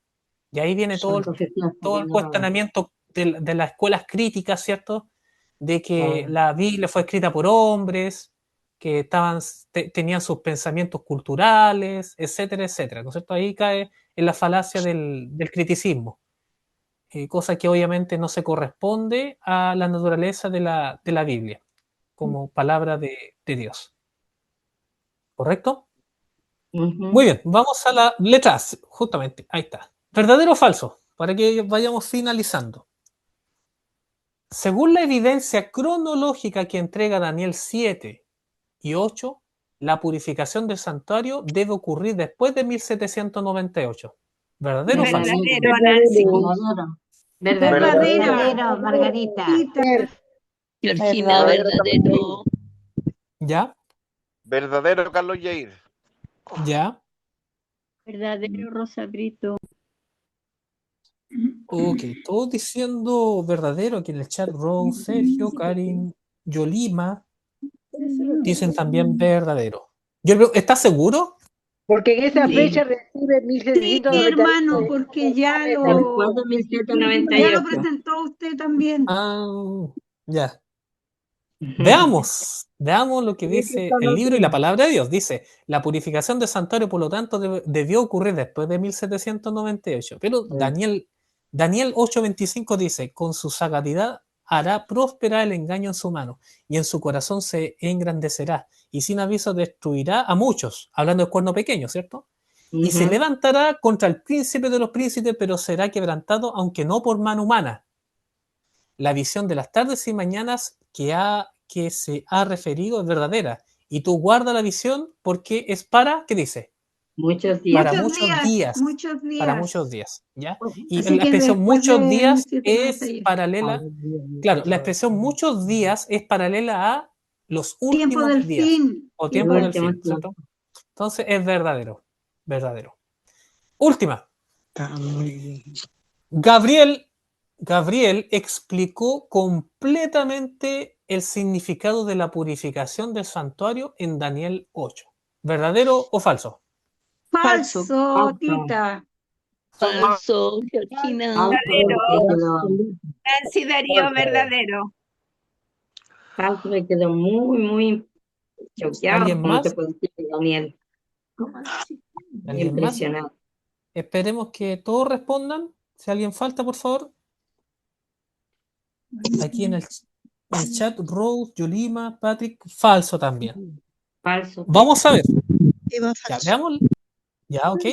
Y ahí viene Son todo profecías el renovadas. cuestionamiento de las escuelas críticas, ¿cierto? de que la Biblia fue escrita por hombres, que tenían sus pensamientos culturales, etcétera, etcétera, ¿no es cierto? Ahí cae en la falacia del criticismo, cosa que obviamente no se corresponde a la naturaleza de la Biblia como palabra de Dios. ¿Correcto? Muy bien, vamos a la letra A, justamente, ahí está. ¿Verdadero o falso? Para que vayamos finalizando. Según la evidencia cronológica que entrega Daniel 7 y 8, la purificación del santuario debe ocurrir después de 1798. ¿Verdadero o falso? Verdadero, Nancy. Verdadera. Verdadero, Margarita. Georgina, verdadero. ¿Ya? Verdadero, Carlos Yair. ¿Ya? Verdadero, Rosa Brito. Ok, todos diciendo verdadero aquí en el chat. Rose, Sergio, Karin, Yolima, dicen también verdadero. ¿Estás seguro? Porque en esa Sí. fecha recibe Sí, 1798. hermano, porque ya Después de lo 1798. presentó usted también. Ya. Veamos lo que dice el libro y la palabra de Dios. Dice, la purificación del santuario, por lo tanto, debió ocurrir después de 1798. Pero Daniel 8:25 dice, con su sagacidad hará próspera el engaño en su mano, y en su corazón se engrandecerá, y sin aviso destruirá a muchos, hablando del cuerno pequeño, ¿cierto? Y se levantará contra el príncipe de los príncipes, pero será quebrantado, aunque no por mano humana. La visión de las tardes y mañanas que se ha referido es verdadera. Y tú guarda la visión porque es para, ¿qué dice? Muchos días. Para muchos días. Muchos días. Para muchos días, ¿ya? Y Así la que expresión después muchos de días 1798. es paralela. Claro, la expresión muchos días es paralela a los Tiempo últimos del días. fin. O tiempo del fin, ¿cierto? Entonces es verdadero. Verdadero. Última. Gabriel explicó completamente el significado de la purificación del santuario en Daniel 8. ¿Verdadero o falso? Falso, Tita. Falso, Georgina. Nancy Darío, verdadero. Falso, me quedó muy choqueado ¿Alguien con lo más? que puede decir Daniel. ¿Alguien más? Impresionado. Esperemos que todos respondan. Si alguien falta, por favor. Aquí en el chat, Rose, Yolima, Patrick, falso también. Falso. Vamos a ver. Eva, Ya, falso. veamos. Ya, ok.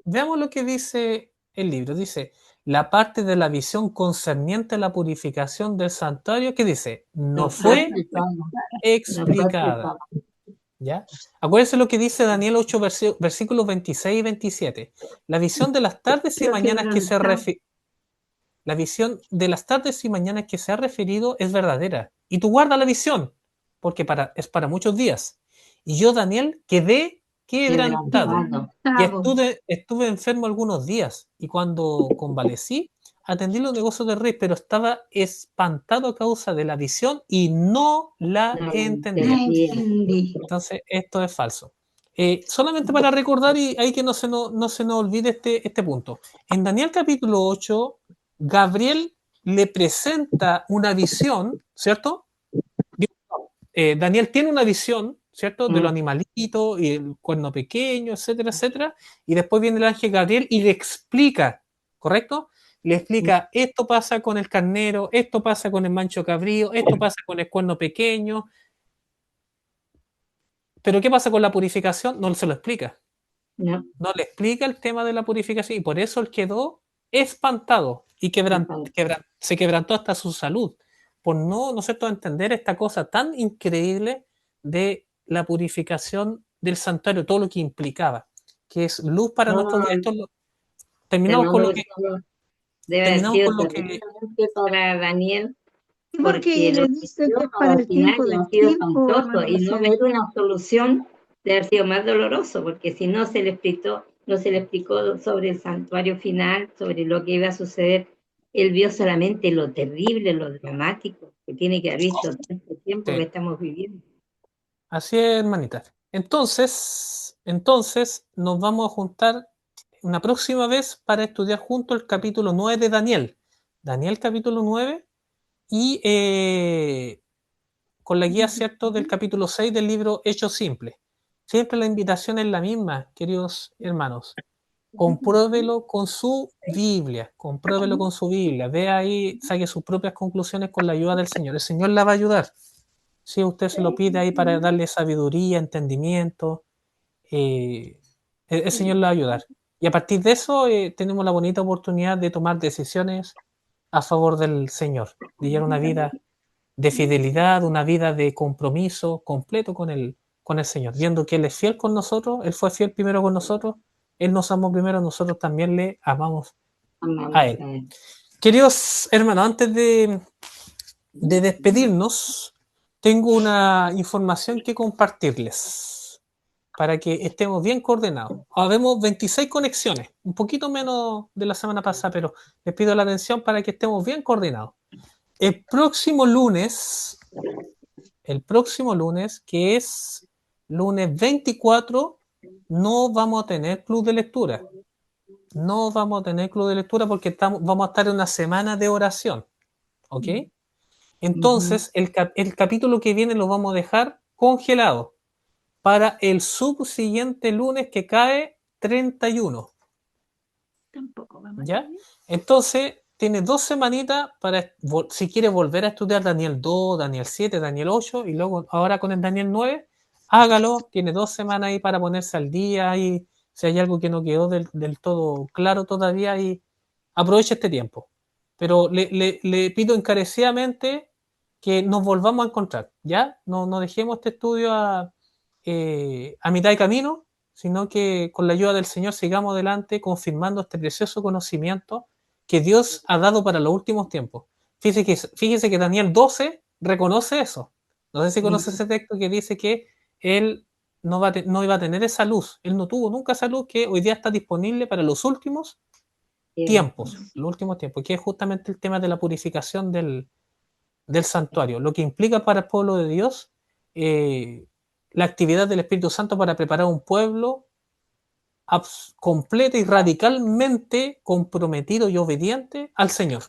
Veamos lo que dice el libro. Dice, la parte de la visión concerniente a la purificación del santuario, ¿qué dice? No fue explicada. ¿Ya? Acuérdense lo que dice Daniel 8, versículos 26 y 27. La visión de las tardes y mañanas que se La visión de las tardes y mañanas que se ha referido es verdadera. Y tú guarda la visión, porque es para muchos días. Y yo, Daniel, quedé quebrantado. Y estuve enfermo algunos días. Y cuando convalecí, atendí los negocios del rey, pero estaba espantado a causa de la visión y no la entendí. Entonces, esto es falso. Solamente para recordar y ahí que no se nos olvide este punto. En Daniel capítulo 8, Gabriel le presenta una visión, ¿cierto? Daniel tiene una visión, ¿cierto? De los animalitos y el cuerno pequeño, etcétera, etcétera. Y después viene el ángel Gabriel y le explica, ¿correcto? Le explica, esto pasa con el carnero, esto pasa con el mancho cabrío, esto pasa con el cuerno pequeño. Pero ¿qué pasa con la purificación? No se lo explica. No. No le explica el tema de la purificación y por eso él quedó espantado y se quebrantó hasta su salud por no sé todo entender esta cosa tan increíble de la purificación del santuario, todo lo que implicaba, que es luz para nuestros días. Terminamos con lo que debe haber terminamos sido con lo que terriblemente para Daniel, Porque le dice que es para al el final tiempo del ha sido tiempo, espantoso y no ver una solución de haber sido más doloroso, porque si no se le explicó sobre el santuario final, sobre lo que iba a suceder, él vio solamente lo terrible, lo dramático, que tiene que haber visto todo este tiempo que estamos viviendo. Así es, hermanita. Entonces nos vamos a juntar una próxima vez para estudiar junto el capítulo 9 de Daniel. Daniel capítulo 9, y con la guía, ¿cierto?, del capítulo 6 del libro Hechos Simples. Siempre la invitación es la misma, queridos hermanos. Compruébelo con su Biblia, compruébelo con su Biblia. Vea ahí, saque sus propias conclusiones con la ayuda del Señor. El Señor la va a ayudar. Si usted se lo pide ahí para darle sabiduría, entendimiento, el Señor la va a ayudar. Y a partir de eso tenemos la bonita oportunidad de tomar decisiones a favor del Señor, de llevar una vida de fidelidad, una vida de compromiso completo con el Señor, viendo que Él es fiel con nosotros, Él fue fiel primero con nosotros, Él nos amó primero, nosotros también le amamos a Amamos Él. a Él. Queridos hermanos, antes de despedirnos, tengo una información que compartirles para que estemos bien coordinados. Habemos 26 conexiones, un poquito menos de la semana pasada, pero les pido la atención para que estemos bien coordinados. El próximo lunes, que es lunes 24, no vamos a tener club de lectura. No vamos a tener club de lectura porque vamos a estar en una semana de oración. ¿Ok? Entonces, el capítulo que viene lo vamos a dejar congelado para el subsiguiente lunes que cae 31. Tampoco vamos a ¿Ya? tener. Entonces, tiene 2 semanitas para, si quiere volver a estudiar Daniel 2, Daniel 7, Daniel 8 y luego ahora con el Daniel 9, hágalo. Tiene 2 semanas ahí para ponerse al día y si hay algo que no quedó del todo claro todavía, y aproveche este tiempo. Pero le pido encarecidamente que nos volvamos a encontrar, ¿ya? No dejemos este estudio a mitad de camino, sino que con la ayuda del Señor sigamos adelante confirmando este precioso conocimiento que Dios ha dado para los últimos tiempos. Fíjese que Daniel 12 reconoce eso. No sé si conoce ese texto que dice que él no iba a tener esa luz. Él no tuvo nunca esa luz que hoy día está disponible para los últimos tiempos, que es justamente el tema de la purificación del santuario, lo que implica para el pueblo de Dios la actividad del Espíritu Santo para preparar un pueblo completa y radicalmente comprometido y obediente al Señor.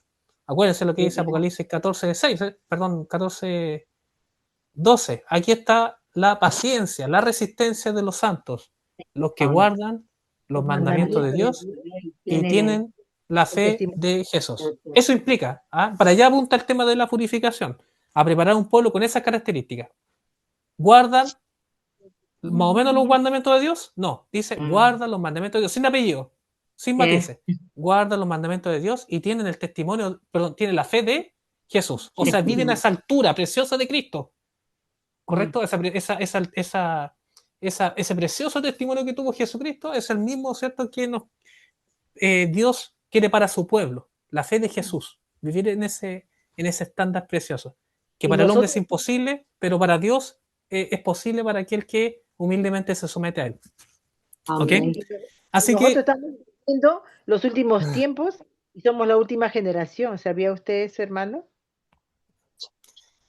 Acuérdense lo que dice Apocalipsis 14:12. Aquí está la paciencia, la resistencia de los santos, los que guardan los mandamientos de Dios y tienen la fe de Jesús. Eso implica, para allá apunta el tema de la purificación, a preparar un pueblo con esas características. ¿Guardan más o menos los mandamientos de Dios? No, dice guardan los mandamientos de Dios, sin apellido, sin matices. Guardan los mandamientos de Dios y tienen el testimonio, perdón, tienen la fe de Jesús. O sea, viven a esa altura preciosa de Cristo. ¿Correcto? Ese precioso testimonio que tuvo Jesucristo es el mismo, ¿cierto?, que Dios quiere para su pueblo. La fe de Jesús. Vivir en ese estándar precioso. Que Y para el hombre es nosotros, imposible, pero para Dios es posible para aquel que humildemente se somete a Él. ¿Ok? Así nosotros que estamos viviendo los últimos tiempos y somos la última generación. ¿Sabía usted eso, hermano?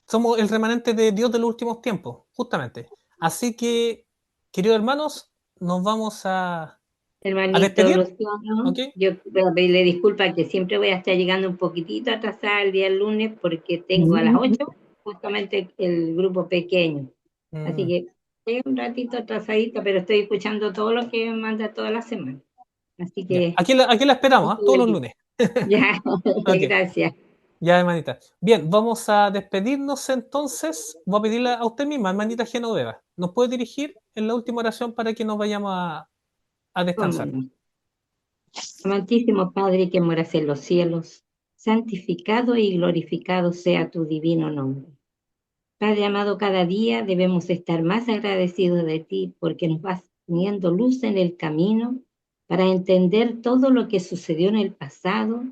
somos el remanente de Dios de los últimos tiempos, justamente. Así que, queridos hermanos, nos vamos a Hermanito despedir. Luciano, ¿Ok? yo quiero pedirle disculpas que siempre voy a estar llegando un poquitito atrasada el día lunes porque tengo a las 8 justamente el grupo pequeño. Así que estoy un ratito atrasadita, pero estoy escuchando todo lo que me manda toda la semana. Así Ya. que Aquí la esperamos, todos los lunes. ya, Ok. gracias. Ya, hermanita. Bien, vamos a despedirnos entonces. Voy a pedirle a usted misma, hermanita Genoveva. ¿Nos puede dirigir en la última oración para que nos vayamos a descansar? Vámonos. Amantísimo Padre que moras en los cielos, santificado y glorificado sea tu divino nombre. Padre amado, cada día debemos estar más agradecidos de ti porque nos vas poniendo luz en el camino para entender todo lo que sucedió en el pasado,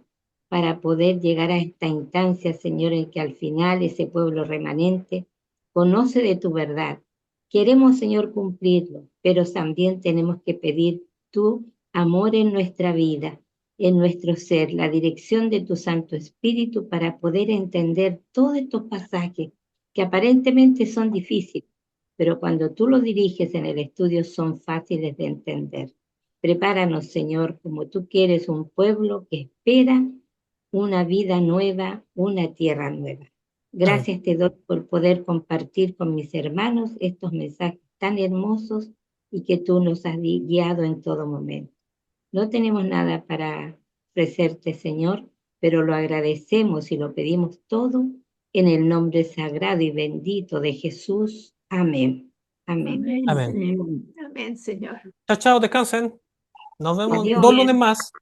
para poder llegar a esta instancia, Señor, en que al final ese pueblo remanente conoce de tu verdad. Queremos, Señor, cumplirlo, pero también tenemos que pedir tu amor en nuestra vida, en nuestro ser, la dirección de tu Santo Espíritu para poder entender todos estos pasajes que aparentemente son difíciles, pero cuando tú los diriges en el estudio son fáciles de entender. Prepáranos, Señor, como tú quieres, un pueblo que espera una vida nueva, una tierra nueva. Gracias te doy por poder compartir con mis hermanos estos mensajes tan hermosos y que tú nos has guiado en todo momento. No tenemos nada para ofrecerte, Señor, pero lo agradecemos y lo pedimos todo en el nombre sagrado y bendito de Jesús. Amén. Amén. Amén. Amén, Señor. Chao, chao, descansen. Nos vemos Adiós. 2 lunes más.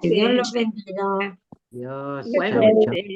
Que Dios los bendiga. Dios. Igualmente.